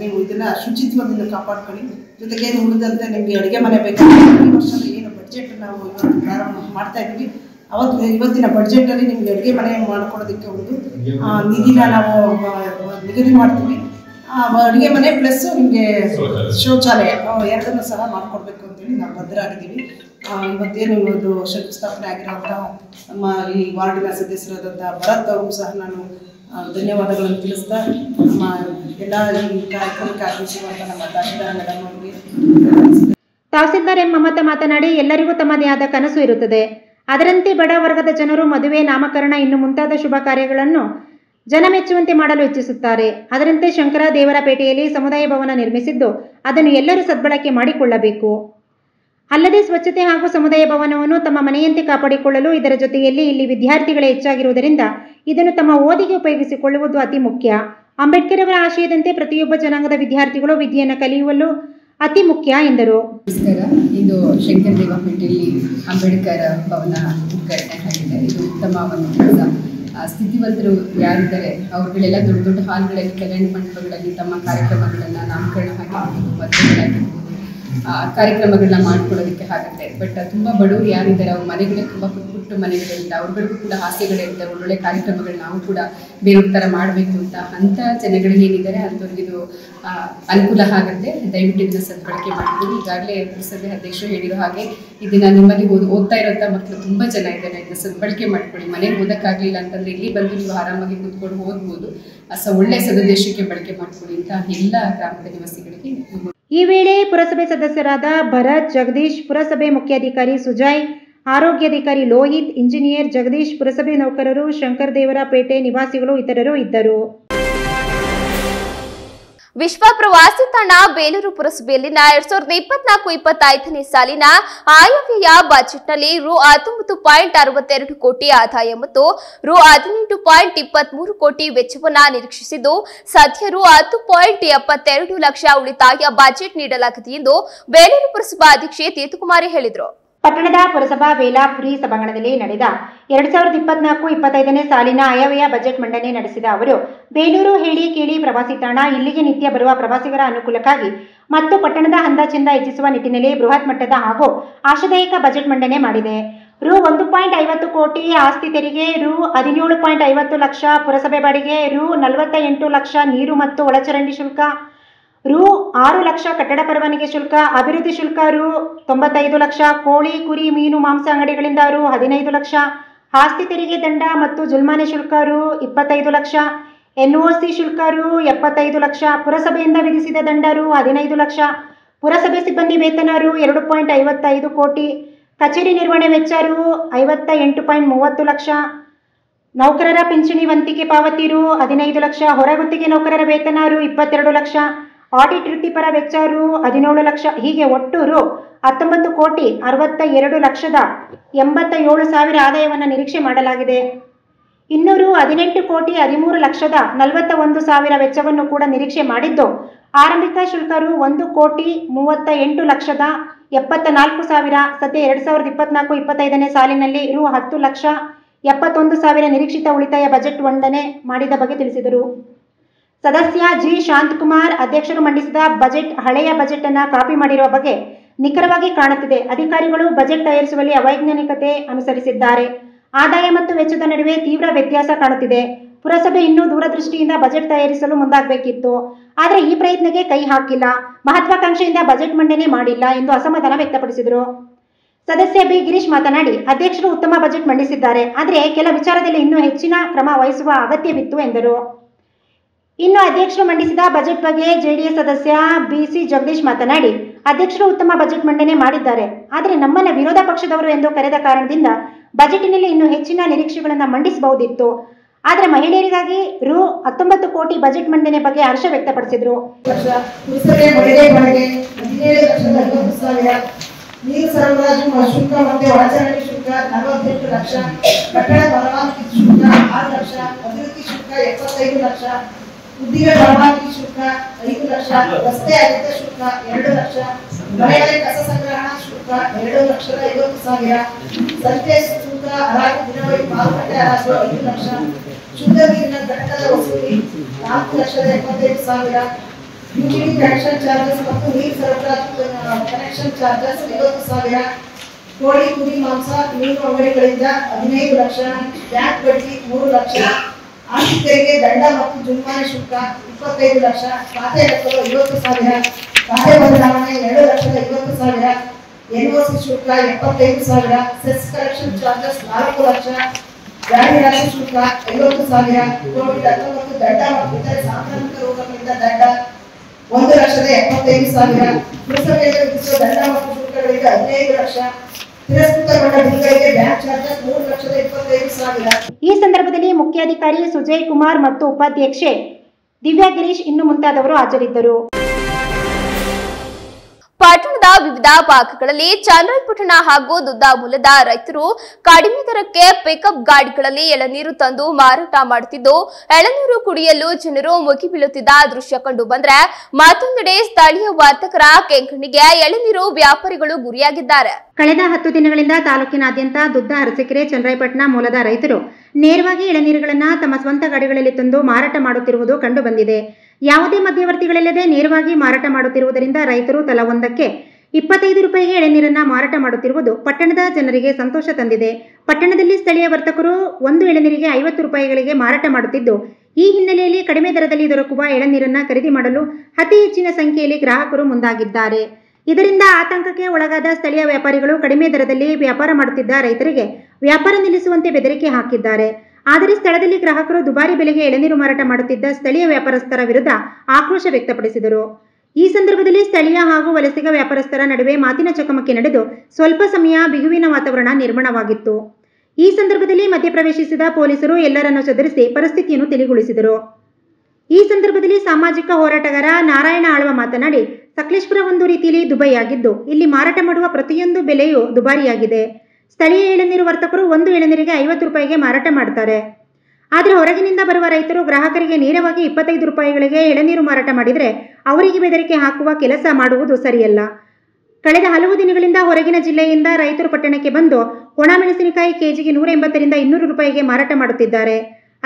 ನೀವು ಇದನ್ನು ಶುಚಿತ್ವದಿಂದ ಕಾಪಾಡ್ಕೊಳ್ಳಿ. ಜೊತೆಗೆ ಉಳಿದಂತೆ ನಿಮಗೆ ಅಡುಗೆ ಮನೆ ಬೇಕಾದ್ರೆ ಈ ವರ್ಷದ ಏನು ಬಡ್ಜೆಟ್ ನಾವು ಇವತ್ತು ಪ್ರಾರಂಭ ಮಾಡ್ತಾ ಇದ್ವಿ, ಇವತ್ತಿನ ಬಡ್ಜೆಟಲ್ಲಿ ನಿಮಗೆ ಅಡುಗೆ ಮನೆ ಮಾಡಿಕೊಡೋದಕ್ಕೆ ಒಂದು ನಿಧಿನ ನಾವು ನಿಗದಿ ಮಾಡ್ತೀವಿ. ಅಡುಗೆ ಮನೆ ಪ್ಲಸ್ ನಿಮಗೆ ಶೌಚಾಲಯ ಎರಡನ್ನೂ ಸಹ ಮಾಡಿಕೊಡ್ಬೇಕು ಅಂತೇಳಿ ನಾವು ಬದ್ಧರಾಗಿದ್ದೀವಿ. ಇವತ್ತೇನು ಒಂದು ಶಂಕುಸ್ಥಾಪನೆ ಆಗಿರೋಂಥ ನಮ್ಮ ಈ ವಾರ್ಡಿನ ಸದಸ್ಯರಾದಂಥ ಭರತ್ ಅವ್ರಿಗೂ ಸಹ ನಾನು ಧನ್ಯವಾದಗಳನ್ನು ತಿಳಿಸ್ತಾ, ನಮ್ಮ ಎಲ್ಲ ಈ ಕಾರ್ಯಕ್ರಮಕ್ಕೆ ಆಗಮಿಸಿರುವಂಥ ನಮ್ಮ ತಹಶೀಲ್ದಾರ್ ಮೇಡಮ್ ಅವರಿಗೆ. ತಹಸೀಲ್ದಾರ್ ಎಂ ಮಮತಾ ಮಾತನಾಡಿ, ಎಲ್ಲರಿಗೂ ತಮ್ಮದೇ ಆದ ಕನಸು ಇರುತ್ತದೆ. ಅದರಂತೆ ಬಡ ವರ್ಗದ ಜನರು ಮದುವೆ, ನಾಮಕರಣ ಇನ್ನು ಮುಂತಾದ ಶುಭ ಕಾರ್ಯಗಳನ್ನು ಜನ ಮೆಚ್ಚುವಂತೆ ಮಾಡಲು ಇಚ್ಛಿಸುತ್ತಾರೆ. ಅದರಂತೆ ಶಂಕರದೇವರಪೇಟೆಯಲ್ಲಿ ಸಮುದಾಯ ಭವನ ನಿರ್ಮಿಸಿದ್ದು ಅದನ್ನು ಎಲ್ಲರೂ ಸದ್ಬಳಕೆ ಮಾಡಿಕೊಳ್ಳಬೇಕು. ಅಲ್ಲದೆ ಸ್ವಚ್ಛತೆ ಹಾಗೂ ಸಮುದಾಯ ಭವನವನ್ನು ತಮ್ಮ ಮನೆಯಂತೆ ಕಾಪಾಡಿಕೊಳ್ಳಲು ಇದರ ಜೊತೆಯಲ್ಲಿ ಇಲ್ಲಿ ವಿದ್ಯಾರ್ಥಿಗಳೇ ಹೆಚ್ಚಾಗಿರುವುದರಿಂದ ಇದನ್ನು ತಮ್ಮ ಓದಿಗೆ ಉಪಯೋಗಿಸಿಕೊಳ್ಳುವುದು ಅತಿ ಮುಖ್ಯ. ಅಂಬೇಡ್ಕರ್ ಅವರ ಆಶಯದಂತೆ ಪ್ರತಿಯೊಬ್ಬ ಜನಾಂಗದ ವಿದ್ಯಾರ್ಥಿಗಳು ವಿದ್ಯೆಯನ್ನು ಕಲಿಯುವಲು ಅತಿ ಮುಖ್ಯ ಎಂದರು. ನಮಸ್ಕಾರ. ಇದು ಶಂಕರದೇವರಪೇಟೆಯಲ್ಲಿ ಅಂಬೇಡ್ಕರ್ ಭವನ ಉದ್ಘಾಟನೆ ಆಗಿದೆ. ಇದು ಉತ್ತಮ ಒಂದು ಕೆಲಸ. ಸ್ಥಿತಿವಂತರು ಯಾರಿದ್ದಾರೆ ಅವ್ರುಗಳೆಲ್ಲ ದೊಡ್ಡ ದೊಡ್ಡ ಹಾಲ್ಗಳಲ್ಲಿ, ಕಲ್ಯಾಣ ಮಂಟಪಗಳಲ್ಲಿ ತಮ್ಮ ಕಾರ್ಯಕ್ರಮಗಳನ್ನು, ನಾಮಕರಣ ಆಗಿರ್ಬೋದು, ಮದುವೆಗಳಾಗಿರ್ಬೋದು, ಕಾರ್ಯಕ್ರಮಗಳನ್ನ ಮಾಡ್ಕೊಳ್ಳೋದಕ್ಕೆ ಆಗುತ್ತೆ. ಬಟ್ ತುಂಬ ಬಡವರು ಯಾರಿದ್ದಾರೆ ಅವ್ರ ಮನೆಗಳೇ ತುಂಬ ಪುಟ್ಟ ಮನೆಗಳಿಂದ ಅವ್ರಿಗೂ ಕೂಡ ಆಸೆಗಳಿರುತ್ತೆ, ಒಳ್ಳೊಳ್ಳೆ ಕಾರ್ಯಕ್ರಮಗಳು ನಾವು ಕೂಡ ಬೇರೆಯವ್ರ ಥರ ಮಾಡಬೇಕು ಅಂಥ ಜನಗಳಿಗೆ ಏನಿದ್ದಾರೆ ಅಂಥವ್ರಿಗೆ ಇದು ಅನುಕೂಲ ಆಗುತ್ತೆ. ದಯವಿಟ್ಟು ಇದನ್ನು ಸದ್ಬಳಕೆ ಮಾಡ್ತೀವಿ. ಈಗಾಗಲೇ ಪುರಸಭೆ ಅಧ್ಯಕ್ಷರು ಹೇಳಿರೋ ಹಾಗೆ ಇದನ್ನು ನಿಮ್ಮಲ್ಲಿ ಓದ್ತಾ ಇರೋಂಥ ಮಕ್ಕಳು ತುಂಬ ಜನ ಇದ್ದಾರೆ, ಇದನ್ನು ಸದ್ಬಳಕೆ ಮಾಡ್ಕೊಳ್ಳಿ. ಮನೆಗೆ ಓದೋಕ್ಕಾಗಲಿಲ್ಲ ಅಂತಂದರೆ ಇಲ್ಲಿ ಬಂದು ನೀವು ಆರಾಮಾಗಿ ಕೂತ್ಕೊಂಡು ಓದ್ಬೋದು. ಒಳ್ಳೆಯ ಸದುದ್ದೇಶಕ್ಕೆ ಬಳಕೆ ಮಾಡ್ಕೊಳ್ಳಿ ಅಂತ ಎಲ್ಲ ಗ್ರಾಮದ ನಿವಾಸಿಗಳಿಗೆ. ಈ ವೇಳೆ ಪುರಸಭೆ ಸದಸ್ಯರಾದ ಭರತ್, ಜಗದೀಶ್, ಪುರಸಭೆ ಮುಖ್ಯಾಧಿಕಾರಿ ಸುಜಯ್, ಆರೋಗ್ಯಾಧಿಕಾರಿ ಲೋಹಿತ್, ಇಂಜಿನಿಯರ್ ಜಗದೀಶ್, ಪುರಸಭೆ ನೌಕರರು, ಶಂಕರದೇವರಪೇಟೆ ನಿವಾಸಿಗಳು ಇತರರು ಇದ್ದರು. ವಿಶ್ವ ಪ್ರವಾಸಿ ತಾಣ ಬೇಲೂರು ಪುರಸಭೆಯಲ್ಲಿನ 2024-25ನೇ ಸಾಲಿನ ಆಯವ್ಯಯ ಬಜೆಟ್ನಲ್ಲಿ ರು 19.62 ಕೋಟಿ ಆದಾಯ ಮತ್ತು ರು 18.23 ಕೋಟಿ ವೆಚ್ಚವನ್ನು ನಿರೀಕ್ಷಿಸಿದ್ದು, ಸದ್ಯ ರು 10.72 ಲಕ್ಷ ಉಳಿತಾಯ ಬಜೆಟ್ ನೀಡಲಾಗಿದೆ ಎಂದು ಬೇಲೂರು ಪುರಸಭಾ ಅಧ್ಯಕ್ಷೆ ತೀರ್ಥಕುಮಾರಿ ಹೇಳಿದರು. ಪಟ್ಟಣದ ಪುರಸಭಾ ವೇಲಾಪುರಿ ಸಭಾಂಗಣದಲ್ಲಿ ನಡೆದ 2024-25ನೇ ಸಾಲಿನ ಆಯವ್ಯಯ ಬಜೆಟ್ ಮಂಡನೆ ನಡೆಸಿದ ಅವರು, ಬೇಲೂರು ಹೇಳಿ ಕೇಳಿ ಪ್ರವಾಸಿ ತಾಣ ಇಲ್ಲಿಗೆ ನಿತ್ಯ ಬರುವ ಪ್ರವಾಸಿಗರ ಅನುಕೂಲಕ್ಕಾಗಿ ಮತ್ತು ಪಟ್ಟಣದ ಅಂದ ಚೆಂದ ಹೆಚ್ಚಿಸುವ ನಿಟ್ಟಿನಲ್ಲಿ ಬೃಹತ್ ಮಟ್ಟದ ಹಾಗೂ ಆಶಾದಾಯಕ ಬಜೆಟ್ ಮಂಡನೆ ಮಾಡಿದೆ. ರು 1.50 ಕೋಟಿ ಆಸ್ತಿ ತೆರಿಗೆ, ರು 17.50 ಲಕ್ಷ ಪುರಸಭೆ ಬಾಡಿಗೆ, ರು 48 ಲಕ್ಷ ನೀರು ಮತ್ತು ಒಳಚರಂಡಿ ಶುಲ್ಕ, ರು 6 ಲಕ್ಷ ಕಟ್ಟಡ ಪರವಾನಗಿ ಶುಲ್ಕ, ಅಭಿವೃದ್ಧಿ ಶುಲ್ಕ ರು 95 ಲಕ್ಷ, ಕೋಳಿ, ಕುರಿ, ಮೀನು, ಮಾಂಸ ಅಂಗಡಿಗಳಿಂದ ರು 15 ಲಕ್ಷ, ಆಸ್ತಿ ತೆರಿಗೆ ದಂಡ ಮತ್ತು ಜುಲ್ಮಾನೆ ಶುಲ್ಕ ರು 25 ಲಕ್ಷ, ಎನ್ಒಸಿ ಶುಲ್ಕ ರು 75 ಲಕ್ಷ, ಪುರಸಭೆಯಿಂದ ವಿಧಿಸಿದ ದಂಡ ರು 15 ಲಕ್ಷ, ಪುರಸಭೆ ಸಿಬ್ಬಂದಿ ವೇತನ ರು 2.55 ಕೋಟಿ, ಕಚೇರಿ ನಿರ್ವಹಣೆ ವೆಚ್ಚ ರು 58.30 ಲಕ್ಷ, ನೌಕರರ ಪಿಂಚಣಿ ವಂತಿಗೆ ಪಾವತಿ ರು 15 ಲಕ್ಷ, ಹೊರಗುತ್ತಿಗೆ ನೌಕರರ ವೇತನ ರು 22 ಲಕ್ಷ, ಆಡಿಟ್ ವೃತ್ತಿಪರ ವೆಚ್ಚ ರು 17 ಲಕ್ಷ, ಹೀಗೆ ಒಟ್ಟು ರು 19,62,87,000 ಆದಾಯವನ್ನು ನಿರೀಕ್ಷೆ ಮಾಡಲಾಗಿದೆ. ಇನ್ನು ರು 18,13,41,000 ವೆಚ್ಚವನ್ನು ಕೂಡ ನಿರೀಕ್ಷೆ ಮಾಡಿದ್ದು, ಆರಂಭಿಕ ಶುಲ್ಕ ರು 1,38,74,000. ಸದ್ಯ 2024-25ನೇ ಸಾಲಿನಲ್ಲಿ ರು 10,71,000 ನಿರೀಕ್ಷಿತ ಉಳಿತಾಯ ಬಜೆಟ್ ಮಂಡನೆ ಮಾಡಿದ ಬಗ್ಗೆ ತಿಳಿಸಿದರು. ಸದಸ್ಯ ಜಿ ಶಾಂತಕುಮಾರ್ ಅಧ್ಯಕ್ಷರು ಮಂಡಿಸಿದ ಬಜೆಟ್ ಹಳೆಯ ಬಜೆಟ್ ಅನ್ನು ಕಾಪಿ ಮಾಡಿರುವ ಬಗ್ಗೆ ನಿಖರವಾಗಿ ಕಾಣುತ್ತಿದೆ. ಅಧಿಕಾರಿಗಳು ಬಜೆಟ್ ತಯಾರಿಸುವಲ್ಲಿ ಅವೈಜ್ಞಾನಿಕತೆ ಅನುಸರಿಸಿದ್ದಾರೆ. ಆದಾಯ ಮತ್ತು ವೆಚ್ಚದ ನಡುವೆ ತೀವ್ರ ವ್ಯತ್ಯಾಸ ಕಾಣುತ್ತಿದೆ. ಪುರಸಭೆ ಇನ್ನೂ ದೂರದೃಷ್ಟಿಯಿಂದ ಬಜೆಟ್ ತಯಾರಿಸಲು ಮುಂದಾಗಬೇಕಿತ್ತು. ಆದರೆ ಈ ಪ್ರಯತ್ನಕ್ಕೆ ಕೈ ಹಾಕಿಲ್ಲ. ಮಹತ್ವಾಕಾಂಕ್ಷೆಯಿಂದ ಬಜೆಟ್ ಮಂಡನೆ ಮಾಡಿಲ್ಲ ಎಂದು ಅಸಮಾಧಾನ ವ್ಯಕ್ತಪಡಿಸಿದರು. ಸದಸ್ಯ ಬಿ ಗಿರೀಶ್ ಮಾತನಾಡಿ, ಅಧ್ಯಕ್ಷರು ಉತ್ತಮ ಬಜೆಟ್ ಮಂಡಿಸಿದ್ದಾರೆ. ಆದರೆ ಕೆಲ ವಿಚಾರದಲ್ಲಿ ಇನ್ನೂ ಹೆಚ್ಚಿನ ಕ್ರಮ ವಹಿಸುವ ಅಗತ್ಯವಿತ್ತು ಎಂದರು. ಇನ್ನು ಅಧ್ಯಕ್ಷರು ಮಂಡಿಸಿದ ಬಜೆಟ್ ಬಗ್ಗೆ ಜೆಡಿಎಸ್ ಸದಸ್ಯ ಬಿಸಿ ಜಗದೀಶ್ ಮಾತನಾಡಿ, ಅಧ್ಯಕ್ಷರು ಉತ್ತಮ ಬಜೆಟ್ ಮಂಡನೆ ಮಾಡಿದ್ದಾರೆ. ಆದರೆ ನಮ್ಮನ್ನ ವಿರೋಧ ಪಕ್ಷದವರು ಎಂದು ಕರೆದ ಕಾರಣದಿಂದ ಬಜೆಟ್ನಲ್ಲಿ ಇನ್ನೂ ಹೆಚ್ಚಿನ ನಿರೀಕ್ಷೆಗಳನ್ನು ಮಂಡಿಸಬಹುದಿತ್ತು. ಆದರೆ ಮಹಿಳೆಯರಿಗಾಗಿ ರು 19 ಕೋಟಿ ಬಜೆಟ್ ಮಂಡನೆ ಬಗ್ಗೆ ಹರ್ಷ ವ್ಯಕ್ತಪಡಿಸಿದರು. ನೀರು ಸರಬರಾಜು ಶುಲ್ಕ ಮತ್ತು ಒಳಚರಂಡಿ ಶುಲ್ಕ 48 ಲಕ್ಷ, ಕಟ್ಟಡ ಪರವಾನಗಿ ಶುಲ್ಕ 6 ಲಕ್ಷ, ಅಭಿವೃದ್ಧಿ ಶುಲ್ಕ 75 ಲಕ್ಷ, ಉದ್ದಿಮೆ ಪರವಾನಗಿ ಶುಲ್ಕ 5 ಲಕ್ಷ, ರಸ್ತೆ ಅಗತ್ಯ ಶುಲ್ಕ 2 ಲಕ್ಷ, ಮನೆಗಳ ಕಸ ಸಂಗ್ರಹಣಾ ಶುಲ್ಕ 2,50,000, ಸಂತೆ ಶುಲ್ಕ ಹರಾಜು ದಿನವರಿ ಮಾರುಕಟ್ಟೆ ಹರಾಜು 5 ಲಕ್ಷ, ಶುದ್ಧ ನೀರಿನ ಘಟಕದ ವಸೂಲಿ 4,75,000, ಯುಟಿಲಿಟಿ ಕನೆಕ್ಷನ್ ಚಾರ್ಜಸ್ ಮತ್ತು ನೀರು ಸರಬರಾಜು ಕನೆಕ್ಷನ್ ಚಾರ್ಜಸ್ 50,000, ಕೋಳಿ ಕುರಿ ಮಾಂಸ ಮೀನು ಅಂಗಡಿಗಳಿಂದ 15 ಲಕ್ಷ, ಬ್ಯಾಂಕ್ ಬಡ್ಡಿ 3 ಲಕ್ಷ, ಆಸ್ತಿ ತೆರಿಗೆ ದಂಡ ಮತ್ತು ಜುರ್ಮಾನೆ ಶುಲ್ಕ 25 ಲಕ್ಷ, ಖಾತೆ ಲೆಕ್ಕಲು 50,000, ಖಾತೆ ಬದಲಾವಣೆ 2,50,000, ಎನ್ಒಸಿ ಶುಲ್ಕ 75,000, ಸೆಸ್ ಕಲೆಕ್ಷನ್ ಚಾರ್ಜಸ್ 4 ಲಕ್ಷ, ಗಾಡಿ ರಾಶಿ ಶುಲ್ಕ 50,000, ಕೋವಿಡ್-19 ದಂಡ ಮತ್ತು ಇತರೆ ಸಾಂಕ್ರಾಮಿಕ ರೋಗಗಳಿಂದ ದಂಡ 1,75,000, ಪುರಸಭೆಯಲ್ಲಿ ವಿಧಿಸುವ ದಂಡ ಮತ್ತು ಶುಲ್ಕಗಳಿಗೆ 15 ಲಕ್ಷ, ತಿರಸ್ಕೃತಗೊಂಡ ಬಿಲ್ಗಳಿಗೆ ಬ್ಯಾಂಕ್ ಚಾರ್ಜಸ್ 3,25,000. ಈ ಸಂದರ್ಭದಲ್ಲಿ ಮುಖ್ಯಾಧಿಕಾರಿ ಸುಜಯ್ ಕುಮಾರ್ ಮತ್ತು ಉಪಾಧ್ಯಕ್ಷೆ ದಿವ್ಯಾ ಗಿರೀಶ್ ಇನ್ನು ಮುಂತಾದವರು ಹಾಜರಿದ್ದರು. ಪಟ್ಟಣದ ವಿವಿಧ ಭಾಗಗಳಲ್ಲಿ ಚನ್ನರಾಯಪಟ್ಟಣ ಹಾಗೂ ದುದ್ದಾಮೂಲದ ರೈತರು ಕಡಿಮೆ ದರಕ್ಕೆ ಪಿಕಪ್ ಗಾಡಿಗಳಲ್ಲಿ ಎಳನೀರು ತಂದು ಮಾರಾಟ ಮಾಡುತ್ತಿದ್ದು, ಎಳನೀರು ಕುಡಿಯಲು ಜನರು ಮುಗಿಬೀಳುತ್ತಿದ್ದ ದೃಶ್ಯ ಕಂಡು ಬಂದ್ರೆ, ಮತ್ತೊಂದೆಡೆ ಸ್ಥಳೀಯ ವರ್ತಕರ ಕೆಂಗಣ್ಣಿಗೆ ಎಳನೀರು ವ್ಯಾಪಾರಿಗಳು ಗುರಿಯಾಗಿದ್ದಾರೆ. ಕಳೆದ 10 ದಿನಗಳಿಂದ ತಾಲೂಕಿನಾದ್ಯಂತ ದುದ್ದ, ಅರಸೀಕೆರೆ, ಚನ್ನರಾಯಪಟ್ಟಣ ಮೂಲದ ರೈತರು ನೇರವಾಗಿ ಎಳನೀರುಗಳನ್ನು ತಮ್ಮ ಸ್ವಂತ ಗಾಡಿಗಳಲ್ಲಿ ತಂದು ಮಾರಾಟ ಮಾಡುತ್ತಿರುವುದು ಕಂಡು ಬಂದಿದೆ. ಯಾವುದೇ ಮಧ್ಯವರ್ತಿಗಳಿಲ್ಲದೆ ನೇರವಾಗಿ ಮಾರಾಟ ಮಾಡುತ್ತಿರುವುದರಿಂದ ರೈತರು ತಲಾ ಒಂದಕ್ಕೆ 25 ರೂಪಾಯಿಗೆ ಎಳನೀರನ್ನ ಮಾರಾಟ ಮಾಡುತ್ತಿರುವುದು ಪಟ್ಟಣದ ಜನರಿಗೆ ಸಂತೋಷ ತಂದಿದೆ. ಪಟ್ಟಣದಲ್ಲಿ ಸ್ಥಳೀಯ ವರ್ತಕರು ಒಂದು ಎಳನೀರಿಗೆ 50 ರೂಪಾಯಿಗಳಿಗೆ ಮಾರಾಟ ಮಾಡುತ್ತಿದ್ದು, ಈ ಹಿನ್ನೆಲೆಯಲ್ಲಿ ಕಡಿಮೆ ದರದಲ್ಲಿ ದೊರಕುವ ಎಳನೀರನ್ನ ಖರೀದಿ ಮಾಡಲು ಅತಿ ಹೆಚ್ಚಿನ ಸಂಖ್ಯೆಯಲ್ಲಿ ಗ್ರಾಹಕರು ಮುಂದಾಗಿದ್ದಾರೆ. ಇದರಿಂದ ಆತಂಕಕ್ಕೆ ಒಳಗಾದ ಸ್ಥಳೀಯ ವ್ಯಾಪಾರಿಗಳು ಕಡಿಮೆ ದರದಲ್ಲಿ ವ್ಯಾಪಾರ ಮಾಡುತ್ತಿದ್ದ ರೈತರಿಗೆ ವ್ಯಾಪಾರ ನಿಲ್ಲಿಸುವಂತೆ ಬೆದರಿಕೆ ಹಾಕಿದ್ದಾರೆ. ಆದರೆ ಸ್ಥಳದಲ್ಲಿ ಗ್ರಾಹಕರು ದುಬಾರಿ ಬೆಲೆಗೆ ಎಳನೀರು ಮಾರಾಟ ಮಾಡುತ್ತಿದ್ದ ಸ್ಥಳೀಯ ವ್ಯಾಪಾರಸ್ಥರ ವಿರುದ್ಧ ಆಕ್ರೋಶ ವ್ಯಕ್ತಪಡಿಸಿದರು. ಈ ಸಂದರ್ಭದಲ್ಲಿ ಸ್ಥಳೀಯ ಹಾಗೂ ವಲಸಿಗ ವ್ಯಾಪಾರಸ್ಥರ ನಡುವೆ ಮಾತಿನ ಚಕಮಕಿ ನಡೆದು ಸ್ವಲ್ಪ ಸಮಯ ಬಿಗುವಿನ ವಾತಾವರಣ ನಿರ್ಮಾಣವಾಗಿತ್ತು. ಈ ಸಂದರ್ಭದಲ್ಲಿ ಮಧ್ಯಪ್ರವೇಶಿಸಿದ ಪೊಲೀಸರು ಎಲ್ಲರನ್ನೂ ಚದುರಿಸಿ ಪರಿಸ್ಥಿತಿಯನ್ನು ತಿಳಿಗೊಳಿಸಿದರು. ಈ ಸಂದರ್ಭದಲ್ಲಿ ಸಾಮಾಜಿಕ ಹೋರಾಟಗಾರ ನಾರಾಯಣ ಆಳ್ವ ಮಾತನಾಡಿ, ಸಕಲೇಶಪುರ ಒಂದು ರೀತಿಯಲ್ಲಿ ದುಬೈಯಾಗಿದ್ದು, ಇಲ್ಲಿ ಮಾರಾಟ ಮಾಡುವ ಪ್ರತಿಯೊಂದು ಬೆಲೆಯೂ ದುಬಾರಿಯಾಗಿದೆ. ಸ್ಥಳೀಯ ಎಳನೀರು ವರ್ತಕರು ಒಂದು ಎಳನೀರಿಗೆ 50 ರೂಪಾಯಿಗೆ ಮಾರಾಟ ಮಾಡ್ತಾರೆ. ಆದರೆ ಹೊರಗಿನಿಂದ ಬರುವ ರೈತರು ಗ್ರಾಹಕರಿಗೆ ನೇರವಾಗಿ 25 ರೂಪಾಯಿಗಳಿಗೆ ಎಳನೀರು ಮಾರಾಟ ಮಾಡಿದರೆ ಅವರಿಗೆ ಬೆದರಿಕೆ ಹಾಕುವ ಕೆಲಸ ಮಾಡುವುದು ಸರಿಯಲ್ಲ. ಕಳೆದ ಹಲವು ದಿನಗಳಿಂದ ಹೊರಗಿನ ಜಿಲ್ಲೆಯಿಂದ ರೈತರು ಪಟ್ಟಣಕ್ಕೆ ಬಂದು ಒಣಮೆಣಸಿನಕಾಯಿ ಕೆಜಿಗೆ 180ರಿಂದ 200 ರೂಪಾಯಿಗೆ ಮಾರಾಟ ಮಾಡುತ್ತಿದ್ದಾರೆ.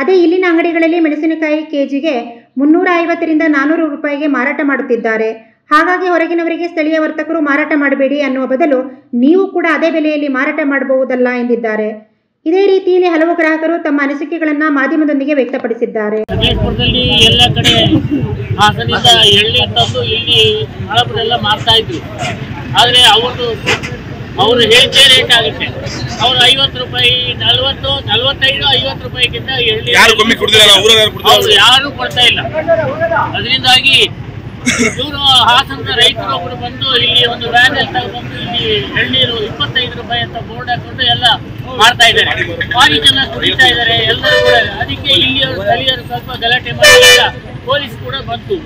ಅದೇ ಇಲ್ಲಿನ ಅಂಗಡಿಗಳಲ್ಲಿ ಮೆಣಸಿನಕಾಯಿ ಕೆಜಿಗೆ 350ರಿಂದ 400 ರೂಪಾಯಿಗೆ ಮಾರಾಟ ಮಾಡುತ್ತಿದ್ದಾರೆ. ಹಾಗಾಗಿ ಹೊರಗಿನವರಿಗೆ ಸ್ಥಳೀಯ ವರ್ತಕರು ಮಾರಾಟ ಮಾಡಬೇಡಿ ಅನ್ನುವ ಬದಲು ನೀವು ಕೂಡ ಅದೇ ಬೆಲೆಯಲ್ಲಿ ಮಾರಾಟ ಮಾಡಬಹುದಲ್ಲ ಎಂದಿದ್ದಾರೆ. ಇದೇ ರೀತಿಯಲ್ಲಿ ಹಲವು ಗ್ರಾಹಕರು ತಮ್ಮ ಅನಿಸಿಕೆಗಳನ್ನು ಮಾಧ್ಯಮದೊಂದಿಗೆ ವ್ಯಕ್ತಪಡಿಸಿದ್ದಾರೆ. ಸಕಲೇಶಪುರದಲ್ಲಿ ಎಲ್ಲ ಕಡೆ ಹಾಸನಿಂದ ಎಳ್ಳಿ ತಂದು ಇಲ್ಲಿ ಹಳಬರೆಲ್ಲ ಮಾರ್ತಾ ಇದ್ರು. ಆದರೆ ಅವರು ಹೇಳಿಕೆ ರೇಟ್ ಆಗುತ್ತೆ. ಅವರು 50 ರೂಪಾಯಿ 40, 45, 50 ರೂಪಾಯಿಗಿಂತ ಎಳ್ಳಿ ಅವರು ಯಾರು ಕೊಡ್ತಾ ಇಲ್ಲ. ಅದರಿಂದಾಗಿ ಇವರು ಹಾಸನದ ರೈತರು ಒಬ್ಬರು ಬಂದು ಇಲ್ಲಿ ಒಂದು ವ್ಯಾನ್ ತಗೊಂಡು ಇಲ್ಲಿ ಎಳ್ನೀರು 25 ರೂಪಾಯಿ ಅಂತ ಬೋರ್ಡ್ ಹಾಕೊಂಡು ಎಲ್ಲ ಮಾಡ್ತಾ ಇದ್ದಾರೆ. ಭಾರಿ ಜನ ಕುಡಿತಾ ಇದ್ದಾರೆ ಎಲ್ಲರೂ ಕೂಡ. ಅದಕ್ಕೆ ಇಲ್ಲಿ ಸ್ಥಳೀಯರು ಸ್ವಲ್ಪ ಗಲಾಟೆ ಮಾಡಿದಾಗ ಪೊಲೀಸ್ ಕೂಡ ಬಂತು.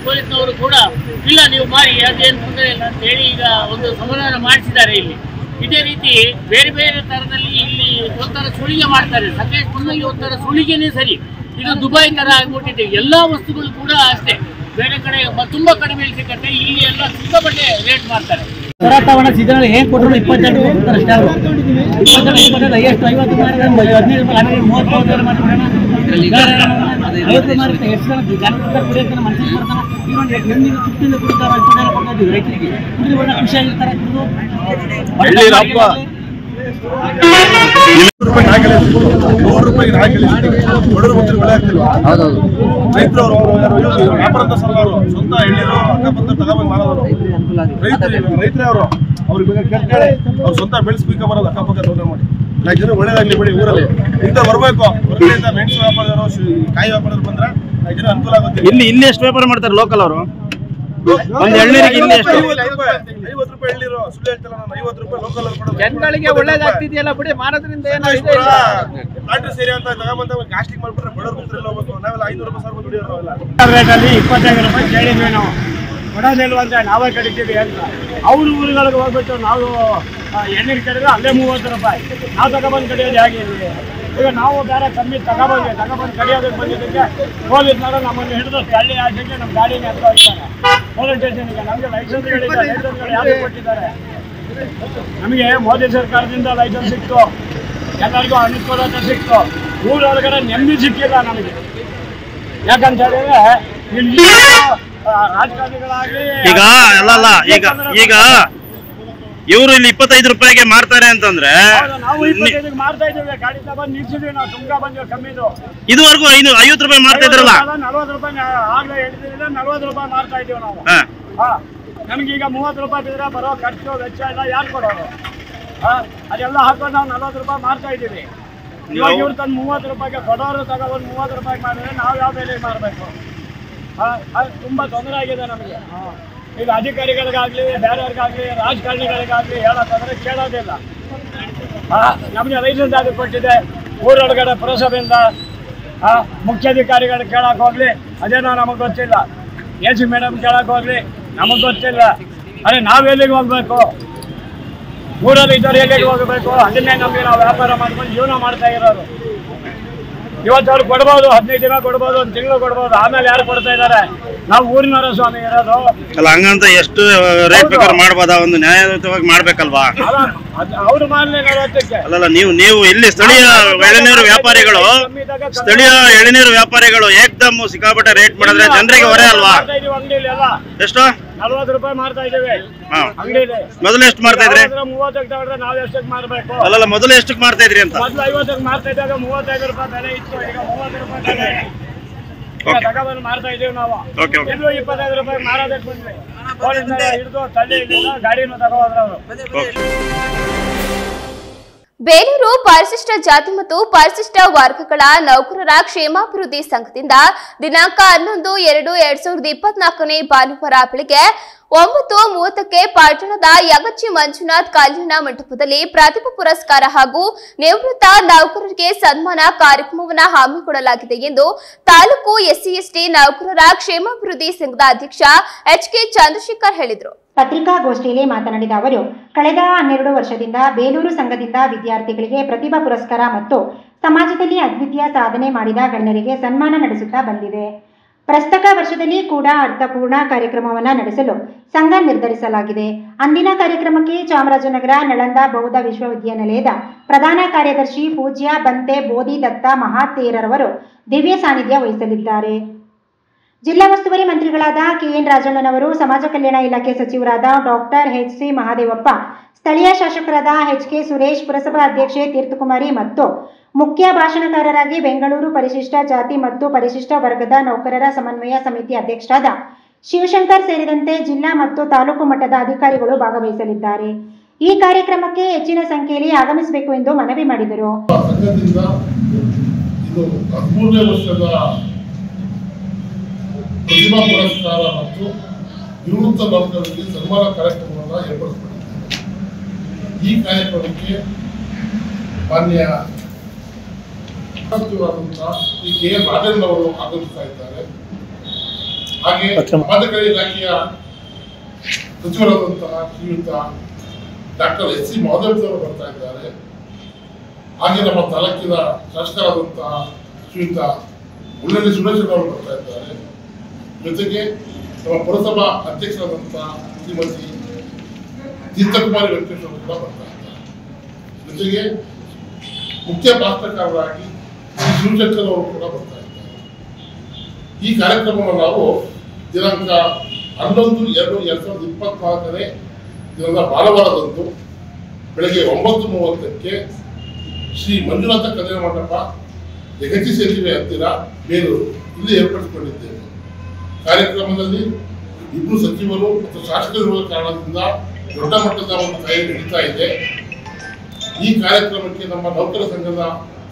ಪೊಲೀಸ್ನವರು ಕೂಡ ಇಲ್ಲ ನೀವು ಮಾರಿ ಅದೇನು ತೊಂದರೆ ಇಲ್ಲ ಅಂತ ಹೇಳಿ ಈಗ ಒಂದು ಸಮಾಧಾನ ಮಾಡಿಸಿದ್ದಾರೆ. ಇಲ್ಲಿ ಇದೇ ರೀತಿ ಬೇರೆ ಬೇರೆ ತರದಲ್ಲಿ ಇಲ್ಲಿ ಒಂಥರ ಸುಳಿಗೆ ಮಾಡ್ತಾರೆ. ಸಕಲೇಶಪುರದಲ್ಲಿ ಒಂಥರ ಸುಳಿಗೆನೇ ಸರಿ, ಇದು ದುಬೈ ತರ ಆಗ್ಬಿಟ್ಟಿದೆ. ಎಲ್ಲ ವಸ್ತುಗಳು ಕೂಡ ಅಷ್ಟೇ, ಬೇರೆ ಕಡೆ ತುಂಬಾ ಕಡಿಮೆ ಸಿಗುತ್ತೆ, ಇಲ್ಲಿ ಎಲ್ಲ ಸಿಕ್ಕಾಪಟ್ಟೆ ರೇಟ್ ಮಾಡ್ತಾರೆ. ತವಣ ಸೀಸನ್ ಹೇಗೆ ಕೊಟ್ಟರು 22 ಕೊಡ್ತಾರೆ ಅಷ್ಟೇ. ಅವರು 22 ಎಷ್ಟು 50 ಮಾರಿದ್ರೆ 15 30 ಮಾಡ್ಬಿಡೋಣ. 50 ಮಾರಿದ್ರೆ ಎಷ್ಟು ಜನ ಕುಡಿಯೋಕೆ ಮನಸ್ಸಿಗೆ ಬರ್ತಾನೆ. ಇನ್ನೊಂದು ಹೆಣ್ಣಿನ ತುಟ್ಟಿಂದ ಕುಡಿತಾರೆ 25 ಕೊಡ್ತಾ ಇದ್ದೀವಿ ರೈತರಿಗೆ. ಕುಡಿದು ಒಳ್ಳೆ ಖುಷಿಯಾಗಿರ್ತಾರೆ. ಕುಡಿದು ರೂಪಾಯಿಗೆ ನಾವು ಕೇಳಿಸ್ತೀವಿ. ಬಡವರು ಬಂದ್ರೆ ಒಳ್ಳೆ ಆಗ್ತಿಲ್ವಾ? ರೈತರು ವ್ಯಾಪಾರ ಅಂತ ಸಲವರು ಸ್ವಂತ ಎಳ್ನೀರು ಅಕ್ಕಪಕ್ಕ ತಗೊಂಡ್ಬಂದು ಮಾಡೋರು ರೈತರೇ ಅವರು. ಅವ್ರಿಗೆ ಕೇಳಿ ಅವ್ರು ಸ್ವಂತ ಬೆಳೆಸ್ಬೇಕು ಬರೋದು ಅಕ್ಕಪಕ್ಕ ತಗೊಂಡು ಮಾಡಿ. 4 ಜನ ಒಳ್ಳೇದಾಗ್ಲಿ ಬಿಡಿ. ಊರಲ್ಲಿ ಇಂಥ ಬರ್ಬೇಕು. ಹೊರಗಡೆಯಿಂದ ಮೆಣಸು ವ್ಯಾಪಾರದವರು ಕಾಯಿ ವ್ಯಾಪಾರದವರು ಬಂದ್ರೆ 4 ಜನ ಅನುಕೂಲ ಆಗುತ್ತೆ. ಇಲ್ಲಿ ಎಷ್ಟು ವ್ಯಾಪಾರ ಮಾಡ್ತಾರೆ ಲೋಕಲ್ ಅವರು? ಒಂದು ಎಳ್ನೀರಿಗೆ ಇಲ್ಲಿ ಎಷ್ಟು? 50 ರೂಪಾಯಿ ಎಳ್ನೀರು. ಸುಳ್ಳು ಹೇಳ್ತಲ್ಲ ನಾನು. 50 ರೂಪಾಯಿ ಲೋಕಲ್ ಕೊಡೋದು ಜನಗಳಿಗೆ ಒಳ್ಳೇದಾಗ್ತಿದೆಯಲ್ಲ ಬಿಡಿ, ಮಾಡೋದ್ರಿಂದ ಏನಾಗಿದೆ? ಲಾಟ್ರಿ ಸೇರಿ ಅಂತ ತಗೊಂಬಂದ ಕಾಸ್ಟಿಂಗ್ ಮಾಡ್ಬಿಟ್ರೆ ಬಡವ್ರ ಮುಖ್ಯರಲ್ಲಿ ಹೋಗ್ಬೇಕು. ನಾವೆಲ್ಲ 500 ರೂಪಾಯಿ ಸಾವಿರ ದುಡಿಯೋರು ನಾವೆಲ್ಲ. ರೇಟಲ್ಲಿ 25 ರೂಪಾಯಿ ಕೇಳಿದ್ವಿ ನಾವು. ಕೊಡೋದಿಲ್ವ ಅಂತ ನಾವೇ ಕಡಿತೀವಿ ಅಂತ. ಅವ್ರ ಊರುಗಳಿಗೆ ಹೋಗ್ಬಿಟ್ಟು ನಾವು ಎಣ್ಣೀರು ಕಡಿದ್ರೆ ಅಲ್ಲೇ 30 ರೂಪಾಯಿ. ನಾವು ತಗೊಬಂದು ಕಡಿಯೋದು ಹೇಗೆ? ಈಗ ನಾವು ಬೇರೆ ಕಮ್ಮಿ ತಗೊಬಂದು ಕಡಿಯೋದಕ್ಕೆ ಬಂದಿದ್ದಕ್ಕೆ ಪೊಲೀಸ್ನವರು ನಮ್ಮನ್ನು ಹಿಡಿದು ಹಳ್ಳಿ ಆಚೆಗೆ ನಮ್ಮ ಗಾಡಿನ ಎತ್ತ ಹೋಗ್ತಾರೆ ಪೊಲೀಸ್ ಸ್ಟೇಷನ್ಗೆ. ನಮಗೆ ಲೈಸೆನ್ಸ್ಗಳು ಯಾರು ಕೊಟ್ಟಿದ್ದಾರೆ? ನಮಗೆ ಮೋದಿ ಸರ್ಕಾರದಿಂದ ಲೈಸೆನ್ಸ್ ಸಿಕ್ತು, ಎಲ್ಲರಿಗೂ ಅನುಕೂಲತೆ ಸಿಕ್ತು. ಊರೊಳಗಡೆ ನೆಮ್ಮದಿ ಸಿಕ್ಕಿಲ್ಲ ನಮಗೆ. ಯಾಕಂತ ಹೇಳಿದ್ರೆ ಇಲ್ಲಿ ರಾಜಕಾರಣಿಗಳಾಗಲಿ ಈಗ ಇವರು ಇಲ್ಲಿ 25 ರೂಪಾಯಿಗೆ ಮಾರ್ತಾರೆ ಅಂತಂದ್ರೆ ನಾವು 25 ಮಾರ್ತಾ ಇದ್ದೀವಿ. ಗಾಡಿ ತಗೊಂಡು ನಿಲ್ಸಿದ್ವಿ ನಾವು. ತುಂಗ ಬಂದಿವಿ ಕಮ್ಮಿದು. ಇದುವರೆಗೂ 50 ರೂಪಾಯಿ ಮಾರ್ತಾ ಇದ್ರಲ್ಲ? 40 ರೂಪಾಯಿ ಆಗ್ಲೇ ಹೇಳಿದ್ರಿಂದ 40 ರೂಪಾಯಿ ಮಾರ್ತಾ ಇದೀವಿ ನಾವು. ನಮಗೀಗ 30 ರೂಪಾಯಿ ಬಿದ್ರೆ ಬರೋ ಖರ್ಚು ವೆಚ್ಚ ಎಲ್ಲ ಯಾರು ಕೊಡೋರು? ಅದೆಲ್ಲ ಹಾಕೊಂಡು ನಾವು 40 ರೂಪಾಯಿ ಮಾರ್ತಾ ಇದ್ದೀವಿ. ಇವಾಗ ಇವ್ರು ತಂದು 30 ರೂಪಾಯಿಗೆ ಕೊಡೋರು ತಗೊಂಡು 30 ರೂಪಾಯಿಗೆ ಮಾಡಿದ್ರೆ ನಾವು ಯಾವ ಬೆಲೆ ಮಾರಬೇಕು? ಅದು ತುಂಬ ತೊಂದರೆ ಆಗಿದೆ ನಮಗೆ. ಈಗ ಅಧಿಕಾರಿಗಳಿಗಾಗಲಿ ಬೇರೆಯವ್ರಿಗಾಗಲಿ ರಾಜಕಾರಣಿಗಳಿಗಾಗಲಿ ಹೇಳೋಕ್ಕಾದ್ರೆ ಕೇಳೋದಿಲ್ಲ. ನಮಗೆ ಲೈಸೆನ್ಸ್ ಅದು ಕೊಟ್ಟಿದೆ ಊರೊಳಗಡೆ ಪುರಸಭೆಯಿಂದ. ಮುಖ್ಯಾಧಿಕಾರಿಗಳು ಕೇಳಕ್ಕೆ ಹೋಗ್ಲಿ ಅದೇನೋ ನಮಗೆ ಗೊತ್ತಿಲ್ಲ. AC ಮೇಡಮ್ ಕೇಳಕ್ಕೆ ಹೋಗ್ಲಿ ನಮಗೆ ಗೊತ್ತಿಲ್ಲ. ಅದೇ ನಾವೆಲ್ಲಿಗೆ ಹೋಗ್ಬೇಕು? ಊರಲ್ಲಿ ಇದ್ದವ್ರು ಎಲ್ಲಿಗೆ ಹೋಗಬೇಕು? ಅದನ್ನೇ ನಮಗೆ ನಾವು ವ್ಯಾಪಾರ ಮಾಡ್ಕೊಂಡು ಜೀವನ ಮಾಡ್ತಾ ಇರೋದು. ಇವತ್ತು ಅವ್ರು ಕೊಡ್ಬೋದು, 15 ದಿನ ಕೊಡ್ಬೋದು, 1 ತಿಂಗಳು ಕೊಡ್ಬೋದು. ಆಮೇಲೆ ಯಾರು ಕೊಡ್ತಾ ಇದ್ದಾರೆ? ನಾವು ಊರಿನವರ ಸ್ವಾಮಿ ಇರೋದು. ಅಲ್ಲ ಹಂಗಂತ ಎಷ್ಟು ರೇಟ್ ಬೇಕಾದ್ರೆ ಮಾಡ್ಬೋದಾ? ಒಂದು ನ್ಯಾಯಯುತವಾಗಿ ಮಾಡ್ಬೇಕಲ್ವಾ? ಅವ್ರು ಮಾಡ್ಲಿ 40ಕ್ಕೆ. ಅಲ್ಲಲ್ಲ ನೀವು ಇಲ್ಲಿ ಸ್ಥಳೀಯ ಎಳನೀರು ವ್ಯಾಪಾರಿಗಳು ಏಕ್ದಮ್ ಸಿಕ್ಕಾಪಟ್ಟೆ ರೇಟ್ ಮಾಡಿದ್ರೆ ಜನರಿಗೆ ಹೊರೆ ಅಲ್ವಾ? ಅಂಗಡಿಲಿ ಎಲ್ಲ ಎಷ್ಟು? 40 ರೂಪಾಯಿ ಮಾರ್ತಾ ಇದ್ದೀವಿ ಅಂಗಡಿಲಿ. ಮೊದಲು ಎಷ್ಟು ಮಾರ್ತಾ ಇದ್ರಿ? 30ಕ್ಕೆ ತಗೊಂಡ್ರೆ ನಾವು ಎಷ್ಟಕ್ಕೆ ಮಾರ್ಬೇಕು? ಅಲ್ಲಲ್ಲ ಮೊದಲು ಎಷ್ಟಕ್ಕೆ ಮಾರ್ತಾ ಇದ್ರಿ ಅಂತ? ಮೊದಲು 50ಕ್ಕೆ ಮಾರ್ತಾ ಇದ್ದಾಗ 35 ರೂಪಾಯಿ ಬೆಲೆ ಇತ್ತು. ಈಗ 30 ರೂಪಾಯಿ ಬೆಲೆ ತಗೊಂಡ್ಬಂದು ಮಾರ್ತಾ ಇದೀವಿ ನಾವು. ಎಲ್ಲೂ 25 ರೂಪಾಯಿ ಮಾರೋದಕ್ಕೆ ಬಂದ್ವಿ. ಪೊಲೀಸ್ನವರು ಹಿಡಿದು ತಳ್ಳಿ ಗಾಡಿನೂ ತಗೋದ್ರು ಅವರು. ಬೇಲೂರು ಪರಿಶಿಷ್ಟ ಜಾತಿ ಮತ್ತು ಪರಿಶಿಷ್ಟ ವರ್ಗಗಳ ನೌಕರರ ಕ್ಷೇಮಾಭಿವೃದ್ಧಿ ಸಂಘದಿಂದ ದಿನಾಂಕ 11/2/2024 ಭಾನುವಾರ ಬೆಳಗ್ಗೆ 9:30ಕ್ಕೆ ಪಟ್ಟಣದ ಯಗಚಿ ಮಂಜುನಾಥ್ ಕಲ್ಯಾಣ ಮಂಟಪದಲ್ಲಿ ಪ್ರತಿಭಾ ಪುರಸ್ಕಾರ ಹಾಗೂ ನಿವೃತ್ತ ನೌಕರರಿಗೆ ಸನ್ಮಾನ ಕಾರ್ಯಕ್ರಮವನ್ನು ಹಮ್ಮಿಕೊಳ್ಳಲಾಗಿದೆ ಎಂದು ತಾಲೂಕು SC/ST ನೌಕರರ ಕ್ಷೇಮಾಭಿವೃದ್ಧಿ ಸಂಘದ ಅಧ್ಯಕ್ಷ HK ಚಂದ್ರಶೇಖರ್ ಹೇಳಿದರು. ಪತ್ರಿಕಾಗೋಷ್ಠಿಯಲ್ಲಿ ಮಾತನಾಡಿದ ಅವರು, ಕಳೆದ 12 ವರ್ಷದಿಂದ ಬೇಲೂರು ಸಂಘದಿಂದ ವಿದ್ಯಾರ್ಥಿಗಳಿಗೆ ಪ್ರತಿಭಾ ಪುರಸ್ಕಾರ ಮತ್ತು ಸಮಾಜದಲ್ಲಿ ಅದ್ವಿತೀಯ ಸಾಧನೆ ಮಾಡಿದ ಗಣ್ಯರಿಗೆ ಸನ್ಮಾನ ನಡೆಸುತ್ತಾ ಬಂದಿದೆ. ಪ್ರಸಕ್ತ ವರ್ಷದಲ್ಲಿ ಕೂಡ ಅರ್ಥಪೂರ್ಣ ಕಾರ್ಯಕ್ರಮವನ್ನು ನಡೆಸಲು ಸಂಘ ನಿರ್ಧರಿಸಲಾಗಿದೆ. ಅಂದಿನ ಕಾರ್ಯಕ್ರಮಕ್ಕೆ ಚಾಮರಾಜನಗರ ನಳಂದ ಬೌದ್ಧ ವಿಶ್ವವಿದ್ಯಾನಿಲಯದ ಪ್ರಧಾನ ಕಾರ್ಯದರ್ಶಿ ಪೂಜ್ಯ ಬಂತೆ ಬೋಧಿದತ್ತ ಮಹಾತೇರರವರು ದಿವ್ಯ ಸಾನ್ನಿಧ್ಯ ವಹಿಸಲಿದ್ದಾರೆ. ಜಿಲ್ಲಾ ಉಸ್ತುವಾರಿ ಮಂತ್ರಿಗಳಾದ KN ರಾಜಣ್ಣನವರು, ಸಮಾಜ ಕಲ್ಯಾಣ ಇಲಾಖೆ ಸಚಿವರಾದ ಡಾಕ್ಟರ್ HC ಮಹಾದೇವಪ್ಪ, ಸ್ಥಳೀಯ ಶಾಸಕರಾದ HK ಸುರೇಶ್, ಪುರಸಭಾ ಅಧ್ಯಕ್ಷೆ ತೀರ್ಥಕುಮಾರಿ ಮತ್ತು ಮುಖ್ಯ ಭಾಷಣಕಾರರಾಗಿ ಬೆಂಗಳೂರು ಪರಿಶಿಷ್ಟ ಜಾತಿ ಮತ್ತು ಪರಿಶಿಷ್ಟ ವರ್ಗದ ನೌಕರರ ಸಮನ್ವಯ ಸಮಿತಿ ಅಧ್ಯಕ್ಷರಾದ ಶಿವಶಂಕರ್ ಸೇರಿದಂತೆ ಜಿಲ್ಲಾ ಮತ್ತು ತಾಲೂಕು ಮಟ್ಟದ ಅಧಿಕಾರಿಗಳು ಭಾಗವಹಿಸಲಿದ್ದಾರೆ. ಈ ಕಾರ್ಯಕ್ರಮಕ್ಕೆ ಹೆಚ್ಚಿನ ಸಂಖ್ಯೆಯಲ್ಲಿ ಆಗಮಿಸಬೇಕು ಎಂದು ಮನವಿ ಮಾಡಿದರು. ಪ್ರತಿಭಾ ಪುರಸ್ಕಾರ ಮತ್ತು ನಿವೃತ್ತ ನೌಕರರಿಗೆ ಸನ್ಮಾನ ಕಾರ್ಯಕ್ರಮವನ್ನು ಏರ್ಪಡಿಸಲಾಗಿದೆ. ಈ ಕಾರ್ಯಕ್ರಮಕ್ಕೆ ಮಾನ್ಯ ಸಚಿವರಾದಂತಹ KN ರಾಜಣ್ಣ ಅವರು ಆಗಮಿಸ್ತಾ ಇದ್ದಾರೆ. ಹಾಗೆ ಸಮಾಜ ಕಲ್ಯಾಣ ಇಲಾಖೆಯ ಸಚಿವರಾದಂತಹ ಶ್ರೀಯುತ ಡಾಕ್ಟರ್ SC ಮಹಾದೇವಪ್ಪ ಅವರು ಬರ್ತಾ ಇದ್ದಾರೆ. ಹಾಗೆ ನಮ್ಮ ತಾಲೂಕಿನ ಶಾಸಕರಾದಂತಹ ಶ್ರೀಯುತ ಉಳ್ಳಳ್ಳಿ ಸುರೇಶ್ ಅವರು ಬರ್ತಾ ಇದ್ದಾರೆ. ಜೊತೆಗೆ ನಮ್ಮ ಪುರಸಭಾ ಅಧ್ಯಕ್ಷರಾದಂತಹ ಶ್ರೀಮತಿ ತೀರ್ಥಕುಮಾರಿ ವೆಂಕಟೇಶ್ವರ ಕೂಡ ಬರ್ತಾ ಇದ್ದಾರೆ. ಜೊತೆಗೆ ಮುಖ್ಯ ಭಾಷಣಕಾರರಾಗಿ ಶಿವಶಂಕರ್ ಅವರು ಕೂಡ ಬರ್ತಾ ಇದ್ದಾರೆ. ಈ ಕಾರ್ಯಕ್ರಮವನ್ನು ನಾವು ದಿನಾಂಕ 11/2/2024 ದಿನದ ಭಾನುವಾರದಂದು ಬೆಳಗ್ಗೆ 9:30ಕ್ಕೆ ಶ್ರೀ ಮಂಜುನಾಥ ಕಲ್ಯಾಣ ಮಂಟಪ ಯಗಚಿ ಸೇತುವೆ ಹತ್ತಿರ ಬೇಲೂರು ಇಲ್ಲಿ ಏರ್ಪಡಿಸಿಕೊಂಡಿದ್ದೇವೆ. ಕಾರ್ಯಕ್ರಮದಲ್ಲಿ ಇಬ್ಬರು ಸಚಿವರು ಮತ್ತು ಶಾಸಕರಿರುವ ಕಾರಣದಿಂದ ದೊಡ್ಡ ಮಟ್ಟದ ಒಂದು ಕಾರ್ಯ ನಡೀತಾ ಇದೆ. ಈ ಕಾರ್ಯಕ್ರಮಕ್ಕೆ ನಮ್ಮ ನೌಕರ ಸಂಘದ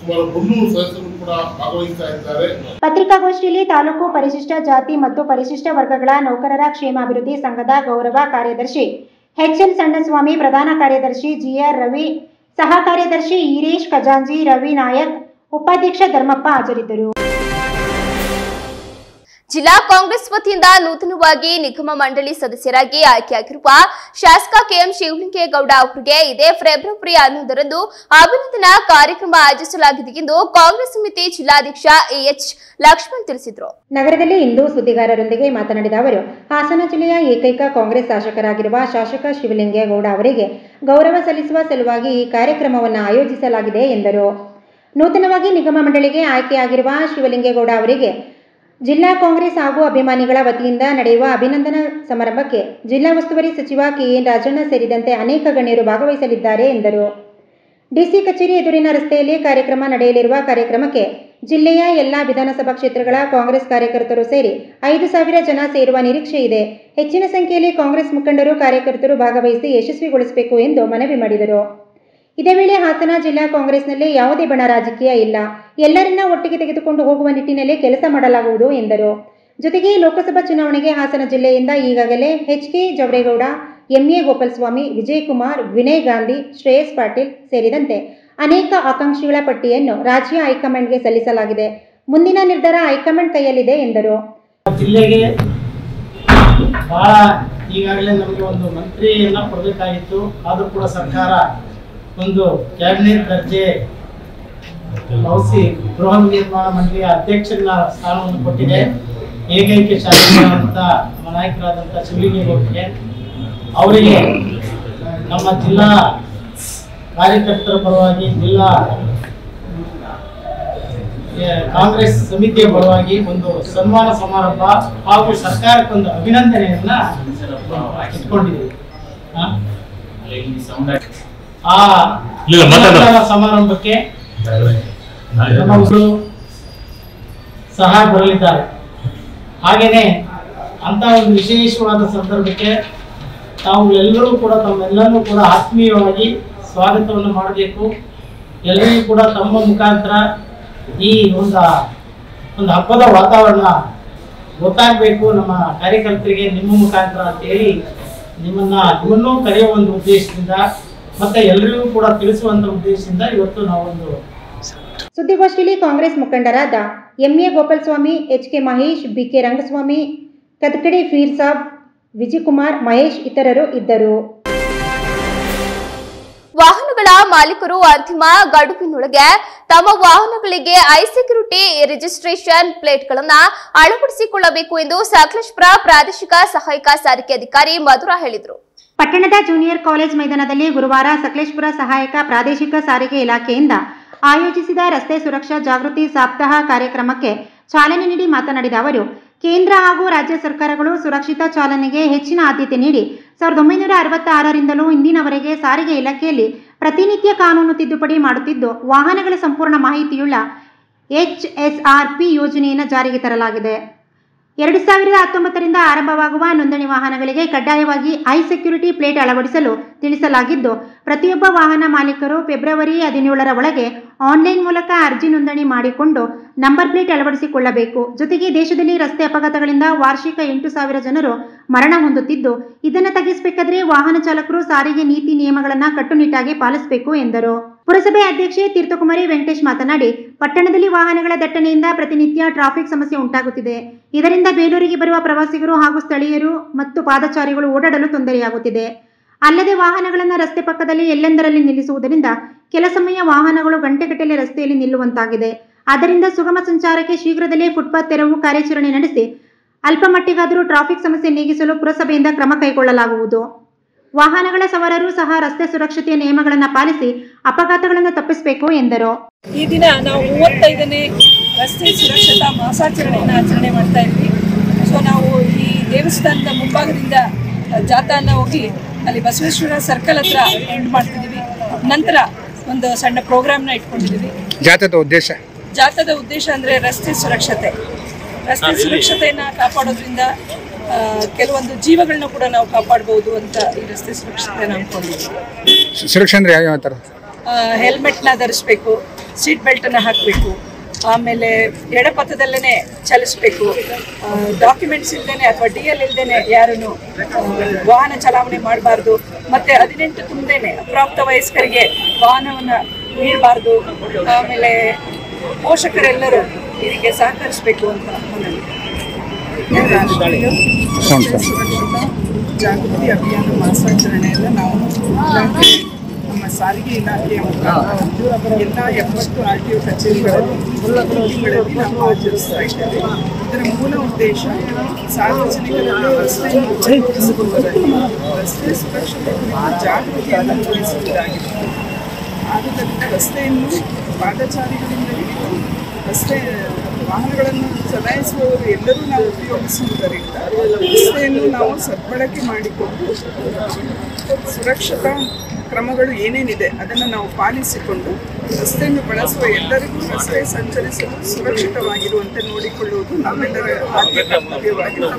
ಸುಮಾರು 300 ಸದಸ್ಯರು ಕೂಡ ಭಾಗವಹಿಸ್ತಾ ಇದ್ದಾರೆ. ಪತ್ರಿಕಾಗೋಷ್ಠಿಯಲ್ಲಿ ತಾಲೂಕು ಪರಿಶಿಷ್ಟ ಜಾತಿ ಮತ್ತು ಪರಿಶಿಷ್ಟ ವರ್ಗಗಳ ನೌಕರರ ಕ್ಷೇಮಾಭಿವೃದ್ಧಿ ಸಂಘದ ಗೌರವ ಕಾರ್ಯದರ್ಶಿ ಎಚ್ಎಲ್ ಸಣ್ಣಸ್ವಾಮಿ, ಪ್ರಧಾನ ಕಾರ್ಯದರ್ಶಿ ಜಿಆರ್ ರವಿ, ಸಹ ಕಾರ್ಯದರ್ಶಿ ಈರೇಶ್ ಖಜಾಂಜಿ, ರವಿ ನಾಯಕ್, ಉಪಾಧ್ಯಕ್ಷ ಧರ್ಮಪ್ಪ ಹಾಜರಿದ್ದರು. ಜಿಲ್ಲಾ ಕಾಂಗ್ರೆಸ್ ವತಿಯಿಂದ ನೂತನವಾಗಿ ನಿಗಮ ಮಂಡಳಿ ಸದಸ್ಯರಾಗಿ ಆಯ್ಕೆಯಾಗಿರುವ ಶಾಸಕ ಕೆಎಂ ಶಿವಲಿಂಗೇಗೌಡ ಅವರಿಗೆ ಇದೇ ಫೆಬ್ರವರಿ 11ರಂದು ಅಭಿನಂದನಾ ಕಾರ್ಯಕ್ರಮ ಆಯೋಜಿಸಲಾಗಿದೆ ಎಂದು ಕಾಂಗ್ರೆಸ್ ಸಮಿತಿ ಜಿಲ್ಲಾಧ್ಯಕ್ಷ ಎಎಚ್ ಲಕ್ಷ್ಮಣ್ ತಿಳಿಸಿದರು. ನಗರದಲ್ಲಿ ಇಂದು ಸುದ್ದಿಗಾರರೊಂದಿಗೆ ಮಾತನಾಡಿದ ಅವರು, ಹಾಸನ ಜಿಲ್ಲೆಯ ಏಕೈಕ ಕಾಂಗ್ರೆಸ್ ಶಾಸಕರಾಗಿರುವ ಶಾಸಕ ಶಿವಲಿಂಗೇಗೌಡ ಅವರಿಗೆ ಗೌರವ ಸಲ್ಲಿಸುವ ಸಲುವಾಗಿ ಈ ಕಾರ್ಯಕ್ರಮವನ್ನು ಆಯೋಜಿಸಲಾಗಿದೆ ಎಂದರು. ನೂತನವಾಗಿ ನಿಗಮ ಮಂಡಳಿಗೆ ಆಯ್ಕೆಯಾಗಿರುವ ಶಿವಲಿಂಗೇಗೌಡ ಅವರಿಗೆ ಜಿಲ್ಲಾ ಕಾಂಗ್ರೆಸ್ ಹಾಗೂ ಅಭಿಮಾನಿಗಳ ವತಿಯಿಂದ ನಡೆಯುವ ಅಭಿನಂದನಾ ಸಮಾರಂಭಕ್ಕೆ ಜಿಲ್ಲಾ ಉಸ್ತುವಾರಿ ಸಚಿವ ಕೆಎನ್ ರಾಜಣ್ಣ ಸೇರಿದಂತೆ ಅನೇಕ ಗಣ್ಯರು ಭಾಗವಹಿಸಲಿದ್ದಾರೆ ಎಂದರು. ಡಿಸಿ ಕಚೇರಿ ಎದುರಿನ ರಸ್ತೆಯಲ್ಲಿ ಕಾರ್ಯಕ್ರಮ ನಡೆಯಲಿರುವ ಕಾರ್ಯಕ್ರಮಕ್ಕೆ ಜಿಲ್ಲೆಯ ಎಲ್ಲಾ ವಿಧಾನಸಭಾ ಕ್ಷೇತ್ರಗಳ ಕಾಂಗ್ರೆಸ್ ಕಾರ್ಯಕರ್ತರು ಸೇರಿ 5,000 ಜನ ಸೇರುವ ನಿರೀಕ್ಷೆ ಇದೆ. ಹೆಚ್ಚಿನ ಸಂಖ್ಯೆಯಲ್ಲಿ ಕಾಂಗ್ರೆಸ್ ಮುಖಂಡರು, ಕಾರ್ಯಕರ್ತರು ಭಾಗವಹಿಸಿ ಯಶಸ್ವಿಗೊಳಿಸಬೇಕು ಎಂದು ಮನವಿ ಮಾಡಿದರು. ಇದೇ ವೇಳೆ ಹಾಸನ ಜಿಲ್ಲಾ ಕಾಂಗ್ರೆಸ್ನಲ್ಲಿ ಯಾವುದೇ ಬಣ ರಾಜಕೀಯ ಇಲ್ಲ, ಎಲ್ಲರನ್ನ ಒಟ್ಟಿಗೆ ತೆಗೆದುಕೊಂಡು ಹೋಗುವ ನಿಟ್ಟಿನಲ್ಲಿ ಕೆಲಸ ಮಾಡಲಾಗುವುದು ಎಂದರು. ಜೊತೆಗೆ ಲೋಕಸಭಾ ಚುನಾವಣೆಗೆ ಹಾಸನ ಜಿಲ್ಲೆಯಿಂದ ಈಗಾಗಲೇ ಎಚ್.ಕೆ. ಜವರೇಗೌಡ, ಎಂ.ಎ. ಗೋಪಾಲಸ್ವಾಮಿ, ವಿಜಯಕುಮಾರ್, ವಿನಯ್ ಗಾಂಧಿ, ಶ್ರೇಯಸ್ ಪಾಟೀಲ್ ಸೇರಿದಂತೆ ಅನೇಕ ಆಕಾಂಕ್ಷಿಗಳ ಪಟ್ಟಿಯನ್ನು ರಾಜ್ಯ ಹೈಕಮಾಂಡ್ಗೆ ಸಲ್ಲಿಸಲಾಗಿದೆ. ಮುಂದಿನ ನಿರ್ಧಾರ ಹೈಕಮಾಂಡ್ ಕೈಯಲ್ಲಿದೆ ಎಂದರು. ಜಿಲ್ಲೆಗೆ ಬಹಳ ಈಗಾಗಲೇ ನಮಗೆ ಒಂದು ಮಂತ್ರಿಯನ್ನ ಕೊಡಬೇಕಾಗಿತ್ತು, ಆದರೂ ಕೂಡ ಸರ್ಕಾರ ಒಂದು ಕ್ಯಾಬಿನೆಟ್ ದರ್ಜೆ ಗೃಹ ನಿರ್ಮಾಣ ಮಂಡಳಿಯ ಅಧ್ಯಕ್ಷರ ಸ್ಥಾನವನ್ನು ಕೊಟ್ಟಿದೆ. ಏಕೈಕ ಶಾಸಕರಾದಂಥ ನಾಯಕರಾದಂಥ ಶಿವಲಿಂಗೇಗೌಡರಿಗೆ ಅವರಿಗೆ ನಮ್ಮ ಜಿಲ್ಲಾ ಕಾರ್ಯಕರ್ತರ ಪರವಾಗಿ, ಜಿಲ್ಲಾ ಕಾಂಗ್ರೆಸ್ ಸಮಿತಿಯ ಪರವಾಗಿ ಒಂದು ಸನ್ಮಾನ ಸಮಾರಂಭ ಹಾಗೂ ಸರ್ಕಾರಕ್ಕೊಂದು ಅಭಿನಂದನೆಯನ್ನ ಇಟ್ಕೊಂಡಿದ್ದೀವಿ. ಆ ಸಮಾರಂಭಕ್ಕೆ ನಮ್ಮವರು ಸಹ ಬರಲಿದ್ದಾರೆ. ಹಾಗೇನೆ ಅಂತ ಒಂದು ವಿಶೇಷವಾದ ಸಂದರ್ಭಕ್ಕೆ ತಾವು ಎಲ್ಲರೂ ಕೂಡ ತಮ್ಮೆಲ್ಲರೂ ಕೂಡ ಆತ್ಮೀಯವಾಗಿ ಸ್ವಾಗತವನ್ನು ಮಾಡಬೇಕು. ಎಲ್ಲರಿಗೂ ಕೂಡ ತಮ್ಮ ಮುಖಾಂತರ ಈ ಒಂದು ಹಬ್ಬದ ವಾತಾವರಣ ಗೊತ್ತಾಗಬೇಕು ನಮ್ಮ ಕಾರ್ಯಕರ್ತರಿಗೆ ನಿಮ್ಮ ಮುಖಾಂತರ ಅಂತೇಳಿ ನಿಮ್ಮನ್ನೂ ಕರೆಯುವ ಒಂದು ಉದ್ದೇಶದಿಂದ ಮತ್ತೆ ಎಲ್ಲರಿಗೂ ಕೂಡ ತಿಳಿಸುವಂತ ಉದ್ದೇಶದಿಂದ ಇವತ್ತು ನಾವೊಂದು ಸುದ್ದಿಗೋಷ್ಠಿಯಲ್ಲಿ ಕಾಂಗ್ರೆಸ್ ಮುಖಂಡರಾದ M A. Gopalaswamy, H K. Mahesh, B K. Rangaswamy, Kadakade Peer Sab, Vijayakumar, Mahesh ಇತರರು ಇದ್ದರು. ವಾಹನಗಳ ಮಾಲೀಕರು ಅಂತಿಮ ಗಡುವಿನೊಳಗೆ ತಮ್ಮ ವಾಹನಗಳಿಗೆ ಐಸೆಕ್ಯೂರಿಟಿ ರಿಜಿಸ್ಟ್ರೇಷನ್ ಪ್ಲೇಟ್ಗಳನ್ನು ಅಳವಡಿಸಿಕೊಳ್ಳಬೇಕು ಎಂದು ಸಕಲೇಶಪುರ ಪ್ರಾದೇಶಿಕ ಸಹಾಯಕ ಸಾರಿಗೆ ಅಧಿಕಾರಿ ಮಧುರಾ ಹೇಳಿದರು. ಪಟ್ಟಣದ ಜೂನಿಯರ್ ಕಾಲೇಜ್ ಮೈದಾನದಲ್ಲಿ ಗುರುವಾರ ಸಕಲೇಶಪುರ ಸಹಾಯಕ ಪ್ರಾದೇಶಿಕ ಸಾರಿಗೆ ಇಲಾಖೆಯಿಂದ ಆಯೋಜಿಸಿದ ರಸ್ತೆ ಸುರಕ್ಷಾ ಜಾಗೃತಿ ಸಪ್ತಾಹ ಕಾರ್ಯಕ್ರಮಕ್ಕೆ ಚಾಲನೆ ನೀಡಿ ಮಾತನಾಡಿದ ಅವರು, ಕೇಂದ್ರ ಹಾಗೂ ರಾಜ್ಯ ಸರ್ಕಾರಗಳು ಸುರಕ್ಷಿತ ಚಾಲನೆಗೆ ಹೆಚ್ಚಿನ ಆದ್ಯತೆ ನೀಡಿ 1966ರಿಂದಲೂ ಇಂದಿನವರೆಗೆ ಸಾರಿಗೆ ಇಲಾಖೆಯಲ್ಲಿ ಪ್ರತಿನಿತ್ಯ ಕಾನೂನು ತಿದ್ದುಪಡಿ ಮಾಡುತ್ತಿದ್ದು, ವಾಹನಗಳ ಸಂಪೂರ್ಣ ಮಾಹಿತಿಯುಳ್ಳ HSRP ಯೋಜನೆಯನ್ನು ಜಾರಿಗೆ ತರಲಾಗಿದೆ. 2019ರಿಂದ ಆರಂಭವಾಗುವ ನೋಂದಣಿ ವಾಹನಗಳಿಗೆ ಕಡ್ಡಾಯವಾಗಿ ಐಸೆಕ್ಯೂರಿಟಿ ಪ್ಲೇಟ್ ಅಳವಡಿಸಲು ತಿಳಿಸಲಾಗಿದ್ದು, ಪ್ರತಿಯೊಬ್ಬ ವಾಹನ ಮಾಲೀಕರು ಫೆಬ್ರವರಿ 17ರ ಒಳಗೆ ಆನ್ಲೈನ್ ಮೂಲಕ ಅರ್ಜಿ ನೋಂದಣಿ ಮಾಡಿಕೊಂಡು ನಂಬರ್ ಪ್ಲೇಟ್ ಅಳವಡಿಸಿಕೊಳ್ಳಬೇಕು. ಜೊತೆಗೆ ದೇಶದಲ್ಲಿ ರಸ್ತೆ ಅಪಘಾತಗಳಿಂದ ವಾರ್ಷಿಕ 8,000 ಜನರು ಮರಣ ಹೊಂದುತ್ತಿದ್ದು, ಇದನ್ನು ತಗ್ಗಿಸಬೇಕಾದ್ರೆ ವಾಹನ ಚಾಲಕರು ಸಾರಿಗೆ ನೀತಿ ನಿಯಮಗಳನ್ನು ಕಟ್ಟುನಿಟ್ಟಾಗಿ ಪಾಲಿಸಬೇಕು ಎಂದರು. ಪುರಸಭೆ ಅಧ್ಯಕ್ಷೆ ತೀರ್ಥಕುಮಾರಿ ವೆಂಕಟೇಶ್ ಮಾತನಾಡಿ, ಪಟ್ಟಣದಲ್ಲಿ ವಾಹನಗಳ ದಟ್ಟಣೆಯಿಂದ ಪ್ರತಿನಿತ್ಯ ಟ್ರಾಫಿಕ್ ಸಮಸ್ಯೆ ಉಂಟಾಗುತ್ತಿದೆ. ಇದರಿಂದ ಬೇಲೂರಿಗೆ ಬರುವ ಪ್ರವಾಸಿಗರು ಹಾಗೂ ಸ್ಥಳೀಯರು ಮತ್ತು ಪಾದಚಾರಿಗಳು ಓಡಾಡಲು ತೊಂದರೆಯಾಗುತ್ತಿದೆ. ಅಲ್ಲದೆ ವಾಹನಗಳನ್ನು ರಸ್ತೆ ಪಕ್ಕದಲ್ಲಿ ಎಲ್ಲೆಂದರಲ್ಲಿ ನಿಲ್ಲಿಸುವುದರಿಂದ ಕೆಲ ಸಮಯ ವಾಹನಗಳು ಗಂಟೆಗಟ್ಟಲೆ ರಸ್ತೆಯಲ್ಲಿ ನಿಲ್ಲುವಂತಾಗಿದೆ. ಆದ್ದರಿಂದ ಸುಗಮ ಸಂಚಾರಕ್ಕೆ ಶೀಘ್ರದಲ್ಲೇ ಫುಟ್ಪಾತ್ ತೆರವು ಕಾರ್ಯಾಚರಣೆ ನಡೆಸಿ ಅಲ್ಪ ಮಟ್ಟಿಗಾದರೂ ಟ್ರಾಫಿಕ್ ಸಮಸ್ಯೆ ನೀಗಿಸಲು ಪುರಸಭೆಯಿಂದ ಕ್ರಮ ಕೈಗೊಳ್ಳಲಾಗುವುದು. ವಾಹನಗಳ ಸವಾರರು ಸಹ ರಸ್ತೆ ಸುರಕ್ಷತೆಯ ನಿಯಮಗಳನ್ನು ಪಾಲಿಸಿ ಅಪಘಾತಗಳನ್ನು ತಪ್ಪಿಸಬೇಕು ಎಂದರು. ಈ ದಿನ ನಾವು 35ನೇ ರಸ್ತೆ ಸುರಕ್ಷತಾ ಮಾಸಾಚರಣೆಯನ್ನು ಆಚರಣೆ ಮಾಡ್ತಾ ಇದ್ವಿ. ಸೊ ನಾವು ಈ ದೇವಸ್ಥಾನದ ಮುಂಭಾಗದಿಂದ ಜಾಥಾನ ಹೋಗಿ ಅಲ್ಲಿ ಬಸವೇಶ್ವರ ಸರ್ಕಲ್ ಹತ್ರ ಎಂಡ್ ಮಾಡ್ತಿದ್ದೀವಿ. ನಂತರ ಒಂದು ಸಣ್ಣ ಪ್ರೋಗ್ರಾಮ್ನ ಇಟ್ಕೊಂಡಿದ್ದೀವಿ. ಜಾಥಾದ ಉದ್ದೇಶ ಅಂದರೆ ರಸ್ತೆ ಸುರಕ್ಷತೆಯನ್ನು ಕಾಪಾಡೋದ್ರಿಂದ ಕೆಲವೊಂದು ಜೀವಗಳನ್ನ ಕೂಡ ನಾವು ಕಾಪಾಡಬಹುದು ಅಂತ ಈ ರಸ್ತೆ ಸುರಕ್ಷತೆಯನ್ನು ಅಂದ್ಕೊಂಡಿದ್ದೀವಿ. ಸುರಕ್ಷೆ ಅಂದರೆ ಯಾವ ಥರ? ಹೆಲ್ಮೆಟ್ನ ಧರಿಸ್ಬೇಕು, ಸೀಟ್ ಬೆಲ್ಟನ್ನು ಹಾಕಬೇಕು, ಆಮೇಲೆ ಎಡಪಥದಲ್ಲೇ ಚಲಿಸಬೇಕು, ಡಾಕ್ಯುಮೆಂಟ್ಸ್ ಇಲ್ಲದೇನೆ ಅಥವಾ DL ಇಲ್ಲದೇನೆ ಯಾರನ್ನು ವಾಹನ ಚಲಾವಣೆ ಮಾಡಬಾರ್ದು, ಮತ್ತು 18 ತುಂಬದೇನೆ ಅಪ್ರಾಪ್ತ ವಯಸ್ಕರಿಗೆ ವಾಹನವನ್ನು ನೀಡಬಾರ್ದು, ಆಮೇಲೆ ಪೋಷಕರೆಲ್ಲರೂ ಇದಕ್ಕೆ ಸಹಕರಿಸಬೇಕು ಅಂತ ಮನವಿ. ಜಾಗೃತಿ ಅಭಿಯಾನ ಮಾಸಾಚರಣೆಯನ್ನು ನಾವು ನಮ್ಮ ಸಾರಿಗೆ ಇಲಾಖೆಯ ಎಲ್ಲ 70 RTO ಕಚೇರಿಗಳಲ್ಲಿ ನಾವು ಆಚರಿಸ್ತಾ ಇದ್ದೇವೆ. ಇದರ ಮೂಲ ಉದ್ದೇಶ ಸಾರ್ವಜನಿಕರಲ್ಲಿ ರಸ್ತೆ ಸುರಕ್ಷತೆ ಕುರಿತು ಜಾಗೃತಿಯನ್ನು ಮೂಡಿಸುವುದಾಗಿದೆ. ಆದ್ದರಿಂದ ರಸ್ತೆಯನ್ನು ಪಾದಚಾರಿಗಳಿಂದ ಹಿಡಿದು ರಸ್ತೆ ವಾಹನಗಳನ್ನು ಚಲಾಯಿಸುವವರು ಎಲ್ಲರೂ ನಾವು ಉಪಯೋಗಿಸುವುದರಿಂದ ರಸ್ತೆಯನ್ನು ನಾವು ಸದ್ಬಳಕೆ ಮಾಡಿಕೊಂಡು ಸುರಕ್ಷತಾ ಕ್ರಮಗಳು ಏನೇನಿದೆ ಅದನ್ನು ನಾವು ಪಾಲಿಸಿಕೊಂಡು ರಸ್ತೆಯನ್ನು ಬಳಸುವ ಎಲ್ಲರಿಗೂ ರಸ್ತೆ ಸಂಚರಿಸಲು ಸುರಕ್ಷಿತವಾಗಿರುವಂತೆ ನೋಡಿಕೊಳ್ಳುವುದು ನಮ್ಮೆಲ್ಲರ ಆದ್ಯ ಕರ್ತವ್ಯವಾಗಿದೆ.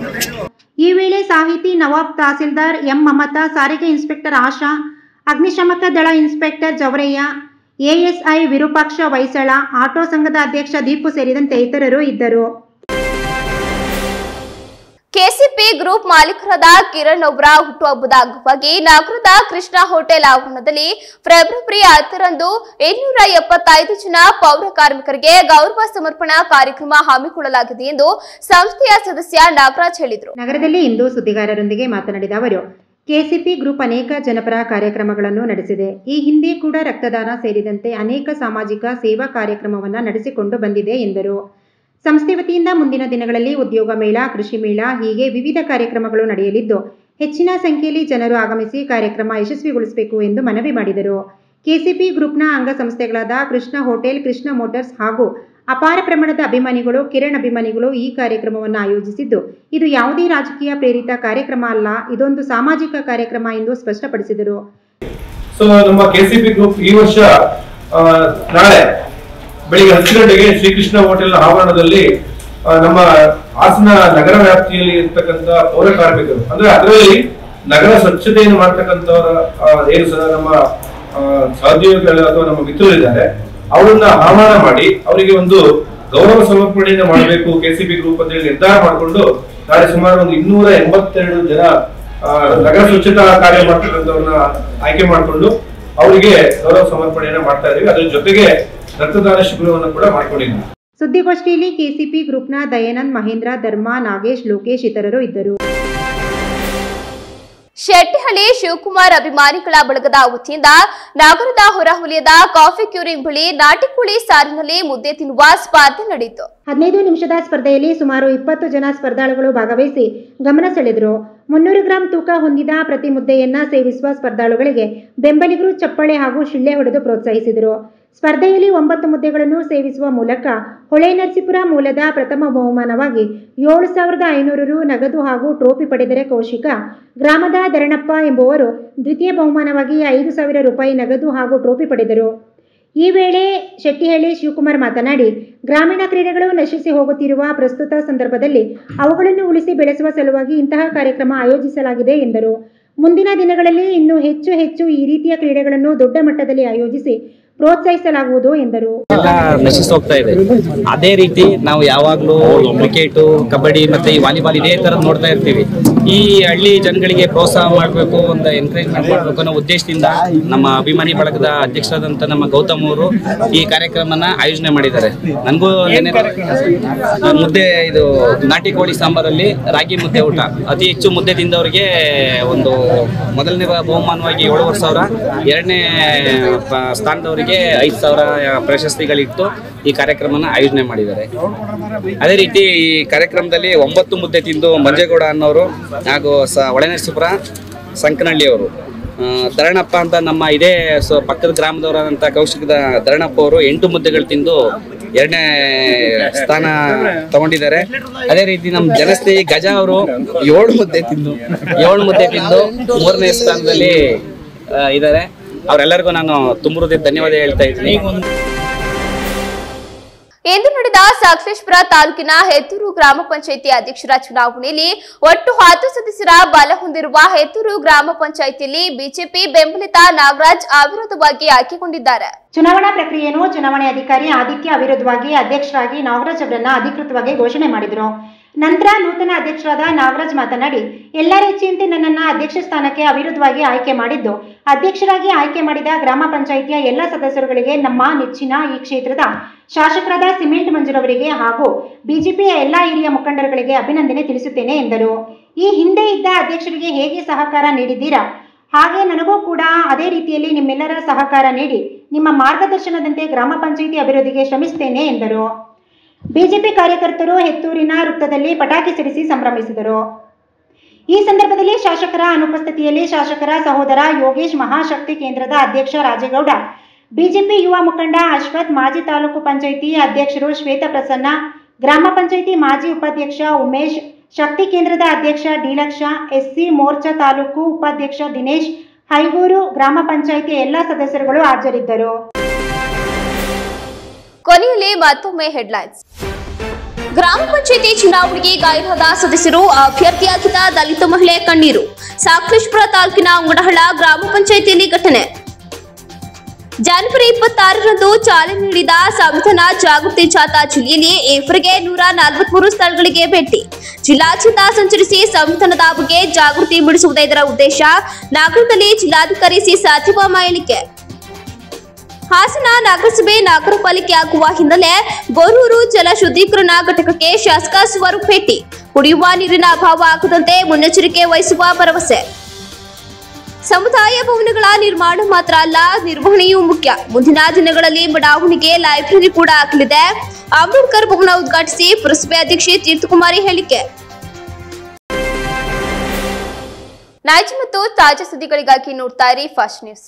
ಈ ವೇಳೆ ಸಾಹಿತಿ ನವಾಬ್, ತಹಸೀಲ್ದಾರ್ ಎಂ ಮಮತಾ, ಸಾರಿಗೆ ಇನ್ಸ್ಪೆಕ್ಟರ್ ಆಶಾ, ಅಗ್ನಿಶಾಮಕ ದಳ inspector Javaraiah, ASI Virupaksha Vaisala, auto ಸಂಘದ ಅಧ್ಯಕ್ಷ ದೀಪು ಸೇರಿದಂತೆ ಇತರರು ಇದ್ದರು. ಕೆಸಿಪಿ ಗ್ರೂಪ್ ಮಾಲೀಕರಾದ ಕಿರಣ್ ಅವರ ಹುಟ್ಟುಹಬ್ಬದ ಅಂಗವಾಗಿ ನಗರದ ಕೃಷ್ಣ ಹೋಟೆಲ್ ಆವರಣದಲ್ಲಿ ಫೆಬ್ರವರಿ 10ರಂದು 275 ಜನ ಪೌರ ಕಾರ್ಮಿಕರಿಗೆ ಗೌರವ ಸಮರ್ಪಣಾ ಕಾರ್ಯಕ್ರಮ ಹಮ್ಮಿಕೊಳ್ಳಲಾಗಿದೆ ಎಂದು ಸಂಸ್ಥೆಯ ಸದಸ್ಯ ನಾಗರಾಜ್ ಹೇಳಿದರು. ನಗರದಲ್ಲಿ ಇಂದು ಸುದ್ದಿಗಾರರೊಂದಿಗೆ ಮಾತನಾಡಿದ ಅವರು, ಕೆಸಿಪಿ ಗ್ರೂಪ್ ಅನೇಕ ಜನಪರ ಕಾರ್ಯಕ್ರಮಗಳನ್ನು ನಡೆಸಿದೆ. ಈ ಹಿಂದೆ ಕೂಡ ರಕ್ತದಾನ ಸೇರಿದಂತೆ ಅನೇಕ ಸಾಮಾಜಿಕ ಸೇವಾ ಕಾರ್ಯಕ್ರಮವನ್ನು ನಡೆಸಿಕೊಂಡು ಬಂದಿದೆ ಎಂದರು. ಸಂಸ್ಥೆ ವತಿಯಿಂದ ಮುಂದಿನ ದಿನಗಳಲ್ಲಿ ಉದ್ಯೋಗ ಮೇಳ, ಕೃಷಿ ಮೇಳ ಹೀಗೆ ವಿವಿಧ ಕಾರ್ಯಕ್ರಮಗಳು ನಡೆಯಲಿದ್ದು ಹೆಚ್ಚಿನ ಸಂಖ್ಯೆಯಲ್ಲಿ ಜನರು ಆಗಮಿಸಿ ಕಾರ್ಯಕ್ರಮ ಯಶಸ್ವಿಗೊಳಿಸಬೇಕು ಎಂದು ಮನವಿ ಮಾಡಿದರು. ಕೆಸಿಪಿ ಗ್ರೂಪ್ನ ಅಂಗಸಂಸ್ಥೆಗಳಾದ ಕೃಷ್ಣ ಹೋಟೆಲ್, ಕೃಷ್ಣ ಮೋಟಾರ್ಸ್ ಹಾಗೂ ಅಪಾರ ಪ್ರಮಾಣದ ಅಭಿಮಾನಿಗಳು, ಕಿರಣ್ ಅಭಿಮಾನಿಗಳು ಈ ಕಾರ್ಯಕ್ರಮವನ್ನು ಆಯೋಜಿಸಿದ್ದು ಇದು ಯಾವುದೇ ರಾಜಕೀಯ ಪ್ರೇರಿತ ಕಾರ್ಯಕ್ರಮ ಅಲ್ಲ, ಇದೊಂದು ಸಾಮಾಜಿಕ ಕಾರ್ಯಕ್ರಮ ಎಂದು ಸ್ಪಷ್ಟಪಡಿಸಿದರು. ನಮ್ಮ ಕೆಸಿಪಿ ಗ್ರೂಪ್ ಈ ವರ್ಷ ನಾಳೆ ಬೆಳಿಗ್ಗೆ 10 ಗಂಟೆಗೆ ಶ್ರೀಕೃಷ್ಣ ಹೋಟೆಲ್ ಆವರಣದಲ್ಲಿ ನಮ್ಮ ಹಾಸನ ನಗರ ವ್ಯಾಪ್ತಿಯಲ್ಲಿ ಇರ್ತಕ್ಕಂಥ ಪೌರ ಕಾರ್ಮಿಕರು, ಅಂದ್ರೆ ಅದರಲ್ಲಿ ನಗರ ಸ್ವಚ್ಛತೆಯನ್ನು ಮಾಡ್ತಕ್ಕಂಥವರ ಏನು ನಮ್ಮ ಸಹೋದ್ಯೋಗಿಗಳು ಅಥವಾ ನಮ್ಮ ಮಿತ್ರರಿದ್ದಾರೆ ಅವರನ್ನ ಆಹ್ವಾನ ಮಾಡಿ ಅವರಿಗೆ ಒಂದು ಗೌರವ ಸಮರ್ಪಣೆಯನ್ನು ಮಾಡಬೇಕು ಕೆಸಿಪಿ ಗ್ರೂಪ್ ಅಂತ ಹೇಳಿ ನಿರ್ಧಾರ ಮಾಡಿಕೊಂಡು ನಾಳೆ ಸುಮಾರು ಒಂದು 282 ಜನ ನಗರ ಸ್ವಚ್ಛತಾ ಕಾರ್ಯ ಮಾಡ್ತಕ್ಕಂಥವ್ರನ್ನ ಆಯ್ಕೆ ಮಾಡಿಕೊಂಡು ಅವರಿಗೆ ಗೌರವ ಸಮರ್ಪಣೆಯನ್ನು ಮಾಡ್ತಾ ಇದ್ದೀವಿ. ಅದ್ರ ಜೊತೆಗೆ ರಕ್ತದಾನ ಶಿಬಿರವನ್ನು ಕೂಡ ಮಾಡಿಕೊಂಡಿದ್ದೀವಿ. ಸುದ್ದಿಗೋಷ್ಠಿಯಲ್ಲಿ ಕೆಸಿಪಿ ಗ್ರೂಪ್ನ ದಯಾನಂದ್, ಮಹೇಂದ್ರ, ಧರ್ಮ, ನಾಗೇಶ್, ಲೋಕೇಶ್ ಇತರರು ಇದ್ದರು. ಶೆಟ್ಟಿಹಳ್ಳಿ ಶಿವಕುಮಾರ್ ಅಭಿಮಾನಿಗಳ ಬಳಗದ ವತಿಯಿಂದ ನಗರದ ಹೊರವಲಯದ ಕಾಫಿ ಕ್ಯೂರಿಂಗ್ ಬಳಿ ನಾಟಿಕೋಳಿ ಸಾರಿನಲ್ಲಿ ಮುದ್ದೆ ತಿನ್ನುವ ಸ್ಪರ್ಧೆ ನಡೆಯಿತು. 15 ನಿಮಿಷದ ಸ್ಪರ್ಧೆಯಲ್ಲಿ ಸುಮಾರು 20 ಜನ ಸ್ಪರ್ಧಾಳುಗಳು ಭಾಗವಹಿಸಿ ಗಮನ ಸೆಳೆದರು. 300 ಗ್ರಾಂ ತೂಕ ಹೊಂದಿದ ಪ್ರತಿ ಮುದ್ದೆಯನ್ನ ಸೇವಿಸುವ ಸ್ಪರ್ಧಾಳುಗಳಿಗೆ ಬೆಂಬಲಿಗರು ಚಪ್ಪಾಳೆ ಹಾಗೂ ಶಿಳ್ಳೆ ಹೊಡೆದು ಪ್ರೋತ್ಸಾಹಿಸಿದರು. ಸ್ಪರ್ಧೆಯಲ್ಲಿ 9 ಮುದ್ದೆಗಳನ್ನು ಸೇವಿಸುವ ಮೂಲಕ ಹೊಳೆನರಸೀಪುರ ಮೂಲದ ಪ್ರಥಮ ಬಹುಮಾನವಾಗಿ 7,500 ರು ನಗದು ಹಾಗೂ ಟ್ರೋಫಿ ಪಡೆದರೆ ಕೌಶಿಕ ಗ್ರಾಮದ ಧರಣಪ್ಪ ಎಂಬುವರು ದ್ವಿತೀಯ ಬಹುಮಾನವಾಗಿ 5,000 ರೂಪಾಯಿ ನಗದು ಹಾಗೂ ಟ್ರೋಫಿ ಪಡೆದರು. ಈ ವೇಳೆ ಶೆಟ್ಟಿಹಳ್ಳಿ ಶಿವಕುಮಾರ್ ಮಾತನಾಡಿ, ಗ್ರಾಮೀಣ ಕ್ರೀಡೆಗಳು ನಶಿಸಿ ಹೋಗುತ್ತಿರುವ ಪ್ರಸ್ತುತ ಸಂದರ್ಭದಲ್ಲಿ ಅವುಗಳನ್ನು ಉಳಿಸಿ ಬೆಳೆಸುವ ಸಲುವಾಗಿ ಇಂತಹ ಕಾರ್ಯಕ್ರಮ ಆಯೋಜಿಸಲಾಗಿದೆ ಎಂದರು. ಮುಂದಿನ ದಿನಗಳಲ್ಲಿ ಇನ್ನೂ ಹೆಚ್ಚು ಈ ರೀತಿಯ ಕ್ರೀಡೆಗಳನ್ನು ದೊಡ್ಡ ಮಟ್ಟದಲ್ಲಿ ಆಯೋಜಿಸಿ ಪ್ರೋತ್ಸಾಹಿಸಲಾಗುವುದು ಎಂದರು. ನಶಿಸಿ ಹೋಗ್ತಾ ಇದೆ. ಅದೇ ರೀತಿ ನಾವು ಯಾವಾಗಲೂ ಕ್ರಿಕೆಟು, ಕಬಡ್ಡಿ ಮತ್ತೆ ಈ ವಾಲಿಬಾಲ್ ಇದೇ ತರ ನೋಡ್ತಾ ಇರ್ತೀವಿ. ಈ ಹಳ್ಳಿ ಜನಗಳಿಗೆ ಪ್ರೋತ್ಸಾಹ ಮಾಡಬೇಕು, ಒಂದು ಎನ್ಕರೇಜ್ಮೆಂಟ್ ಮಾಡಬೇಕು ಅನ್ನೋ ಉದ್ದೇಶದಿಂದ ನಮ್ಮ ಅಭಿಮಾನಿ ಬಳಗದ ಅಧ್ಯಕ್ಷರಾದಂಥ ನಮ್ಮ ಗೌತಮ್ ಅವರು ಈ ಕಾರ್ಯಕ್ರಮನ ಆಯೋಜನೆ ಮಾಡಿದ್ದಾರೆ. ನನಗೂ ಮುದ್ದೆ ಇದು ನಾಟಿ ಕೋಳಿ ಸಾಂಬಾರಲ್ಲಿ ರಾಗಿ ಮುದ್ದೆ ಊಟ ಅತಿ ಹೆಚ್ಚು ಮುದ್ದೆ ತಿಂದವರಿಗೆ ಒಂದು ಮೊದಲನೇ ಬಹುಮಾನವಾಗಿ 7,000, ಎರಡನೇ ಸ್ಥಾನದವರಿಗೆ 5,000 ಪ್ರಶಸ್ತಿಗಳಿಟ್ಟು ಈ ಕಾರ್ಯಕ್ರಮನ ಆಯೋಜನೆ ಮಾಡಿದ್ದಾರೆ. ಅದೇ ರೀತಿ ಈ ಕಾರ್ಯಕ್ರಮದಲ್ಲಿ 9 ಮುದ್ದೆ ತಿಂದು ಮಂಜೇಗೌಡ ಅನ್ನೋರು ಹಾಗೂ ಹೊಳೆನರಸೀಪುರ ಸಂಕನಹಳ್ಳಿಯವರು, ಧರಣಪ್ಪ ಅಂತ ನಮ್ಮ ಇದೇ ಪಕ್ಕದ ಗ್ರಾಮದವರಾದಂಥ ಕೌಶಿಕದ ಧರಣಪ್ಪ ಅವರು 8 ಮುದ್ದೆಗಳು ತಿಂದು 2ನೇ ಸ್ಥಾನ ತಗೊಂಡಿದ್ದಾರೆ. ಅದೇ ರೀತಿ ನಮ್ಮ ಜನಸ್ನೇಹಿ ಗಜ ಅವರು 7 ಮುದ್ದೆ ತಿಂದು 3ನೇ ಸ್ಥಾನದಲ್ಲಿ ಇದ್ದಾರೆ. ಅವರೆಲ್ಲರಿಗೂ ನಾನು ತುಂಬ ಹೃದಯದ ಧನ್ಯವಾದ ಹೇಳ್ತಾ ಇದ್ದೀನಿ. ಇಂದು ನಡೆದ ಸಕಲೇಶಪುರ ತಾಲೂಕಿನ ಹೆತ್ತೂರು ಗ್ರಾಮ ಪಂಚಾಯಿತಿ ಅಧ್ಯಕ್ಷರ ಚುನಾವಣೆಯಲ್ಲಿ ಒಟ್ಟು 10 ಸದಸ್ಯರ ಬಲ ಹೊಂದಿರುವ ಹೆತ್ತೂರು ಗ್ರಾಮ ಪಂಚಾಯಿತಿಯಲ್ಲಿ ಬಿಜೆಪಿ ಬೆಂಬಲಿತ ನಾಗರಾಜ್ ಅವಿರೋಧವಾಗಿ ಆಯ್ಕೆಗೊಂಡಿದ್ದಾರೆ. ಚುನಾವಣಾ ಪ್ರಕ್ರಿಯೆಯನ್ನು ಚುನಾವಣೆ ಅಧಿಕಾರಿ ಆದಿತ್ಯ ಅವಿರೋಧವಾಗಿ ಅಧ್ಯಕ್ಷರಾಗಿ ನಾಗರಾಜ್ ಅವರನ್ನ ಅಧಿಕೃತವಾಗಿ ಘೋಷಣೆ ಮಾಡಿದರು. ನಂತರ ನೂತನ ಅಧ್ಯಕ್ಷರಾದ ನಾಗರಾಜ್ ಮಾತನಾಡಿ, ಎಲ್ಲರ ಇಚ್ಛೆಯಂತೆ ನನ್ನನ್ನು ಅಧ್ಯಕ್ಷ ಸ್ಥಾನಕ್ಕೆ ಅವಿರೋಧವಾಗಿ ಆಯ್ಕೆ ಮಾಡಿದ್ದು, ಅಧ್ಯಕ್ಷರಾಗಿ ಆಯ್ಕೆ ಮಾಡಿದ ಗ್ರಾಮ ಪಂಚಾಯಿತಿಯ ಎಲ್ಲ ಸದಸ್ಯರುಗಳಿಗೆ, ನಮ್ಮ ನೆಚ್ಚಿನ ಈ ಕ್ಷೇತ್ರದ ಶಾಸಕರಾದ ಸಿಮೆಂಟ್ ಮಂಜುರವರಿಗೆ ಹಾಗೂ ಬಿಜೆಪಿಯ ಎಲ್ಲ ಹಿರಿಯ ಮುಖಂಡರುಗಳಿಗೆ ಅಭಿನಂದನೆ ತಿಳಿಸುತ್ತೇನೆ ಎಂದರು. ಈ ಹಿಂದೆ ಇದ್ದ ಅಧ್ಯಕ್ಷರಿಗೆ ಹೇಗೆ ಸಹಕಾರ ನೀಡಿದ್ದೀರಾ, ಹಾಗೆ ನನಗೂ ಕೂಡ ಅದೇ ರೀತಿಯಲ್ಲಿ ನಿಮ್ಮೆಲ್ಲರ ಸಹಕಾರ ನೀಡಿ ನಿಮ್ಮ ಮಾರ್ಗದರ್ಶನದಂತೆ ಗ್ರಾಮ ಪಂಚಾಯಿತಿ ಅಭಿವೃದ್ಧಿಗೆ ಶ್ರಮಿಸುತ್ತೇನೆ ಎಂದರು. ಬಿಜೆಪಿ ಕಾರ್ಯಕರ್ತರು ಹೆತ್ತೂರಿನ ವೃತ್ತದಲ್ಲಿ ಪಟಾಕಿ ಸಿಡಿಸಿ ಸಂಭ್ರಮಿಸಿದರು. ಈ ಸಂದರ್ಭದಲ್ಲಿ ಶಾಸಕರ ಅನುಪಸ್ಥಿತಿಯಲ್ಲಿ ಶಾಸಕರ ಸಹೋದರ ಯೋಗೇಶ್, ಮಹಾಶಕ್ತಿ ಕೇಂದ್ರದ ಅಧ್ಯಕ್ಷ ರಾಜೇಗೌಡ, ಬಿಜೆಪಿ ಯುವ ಮುಖಂಡ ಅಶ್ವಥ್, ಮಾಜಿ ತಾಲೂಕು ಪಂಚಾಯಿತಿ ಅಧ್ಯಕ್ಷರು ಶ್ವೇತಾ ಪ್ರಸನ್ನ, ಗ್ರಾಮ ಪಂಚಾಯಿತಿ ಮಾಜಿ ಉಪಾಧ್ಯಕ್ಷ ಉಮೇಶ್, ಶಕ್ತಿ ಕೇಂದ್ರದ ಅಧ್ಯಕ್ಷ ಡಿಲಕ್ಷ, ಎಸ್ಸಿ ಮೋರ್ಚಾ ತಾಲೂಕು ಉಪಾಧ್ಯಕ್ಷ ದಿನೇಶ್, ಹೈಗೂರು ಗ್ರಾಮ ಪಂಚಾಯಿತಿ ಎಲ್ಲ ಸದಸ್ಯರುಗಳು ಹಾಜರಿದ್ದರು. ಕೊನೆಯಲ್ಲಿ ಮತ್ತೊಮ್ಮೆ ಹೆಡ್ಲೈನ್ಸ್. ಗ್ರಾಮ ಪಂಚಾಯಿತಿ ಚುನಾವಣೆಗೆ ಗೈರಾದ ಸದಸ್ಯರು, ಅಭ್ಯರ್ಥಿಯಾಗಿದ್ದ ದಲಿತ ಮಹಿಳೆ ಕಣ್ಣೀರು. ಸಕಲೇಶಪುರ ತಾಲೂಕಿನ ಉಂಗಡಹಳ್ಳ ಗ್ರಾಮ ಪಂಚಾಯಿತಿಯಲ್ಲಿ ಘಟನೆ. ಜನವರಿ 26ರಂದು ಚಾಲನೆ ನೀಡಿದ ಸಂವಿಧಾನ ಜಾಗೃತಿ ಜಾಥಾ ಜಿಲ್ಲೆಯಲ್ಲಿ ಈವರೆಗೆ 143 ಸ್ಥಳಗಳಿಗೆ ಭೇಟಿ. ಜಿಲ್ಲಾದ್ಯಂತ ಸಂಚರಿಸಿ ಸಂವಿಧಾನದ ಬಗ್ಗೆ ಜಾಗೃತಿ ಮೂಡಿಸುವುದೇ ಇದರ ಉದ್ದೇಶ. ನಗರದಲ್ಲಿ ಜಿಲ್ಲಾಧಿಕಾರಿ ಸಿ ಸತ್ಯಭಾಮ ಹೇಳಿಕೆ. ಹಾಸನ ನಗರಸಭೆ ನಗರ ಪಾಲಿಕೆ ಆಗುವ ಹಿನ್ನೆಲೆ ಗೊರೂರು ಜಲ ಶುದ್ಧೀಕರಣ ಘಟಕಕ್ಕೆ ಶಾಸಕ ಸ್ವರೂಪ್ ಭೇಟಿ. ಕುಡಿಯುವ ನೀರಿನ ಅಭಾವ ಆಗದಂತೆ ಮುನ್ನೆಚ್ಚರಿಕೆ ವಹಿಸುವ ಭರವಸೆ. ಸಮುದಾಯ ಭವನಗಳ ನಿರ್ಮಾಣ ಮಾತ್ರ ಅಲ್ಲ, ನಿರ್ವಹಣೆಯೂ ಮುಖ್ಯ. ಮುಂದಿನ ದಿನಗಳಲ್ಲಿ ಬಡಾವಣೆಗೆ ಲೈಬ್ರರಿ ಕೂಡ ಆಗಲಿದೆ. ಅಂಬೇಡ್ಕರ್ ಭವನ ಉದ್ಘಾಟಿಸಿ ಪುರಸಭೆ ಅಧ್ಯಕ್ಷೆ ತೀರ್ಥಕುಮಾರಿ ಹೇಳಿಕೆ. ನೈಜ ಮತ್ತು ತಾಜಾ ಸುದ್ದಿಗಳಿಗಾಗಿ ನೋಡ್ತಾ ಇರಿ ಫಾಸ್ಟ್ ನ್ಯೂಸ್.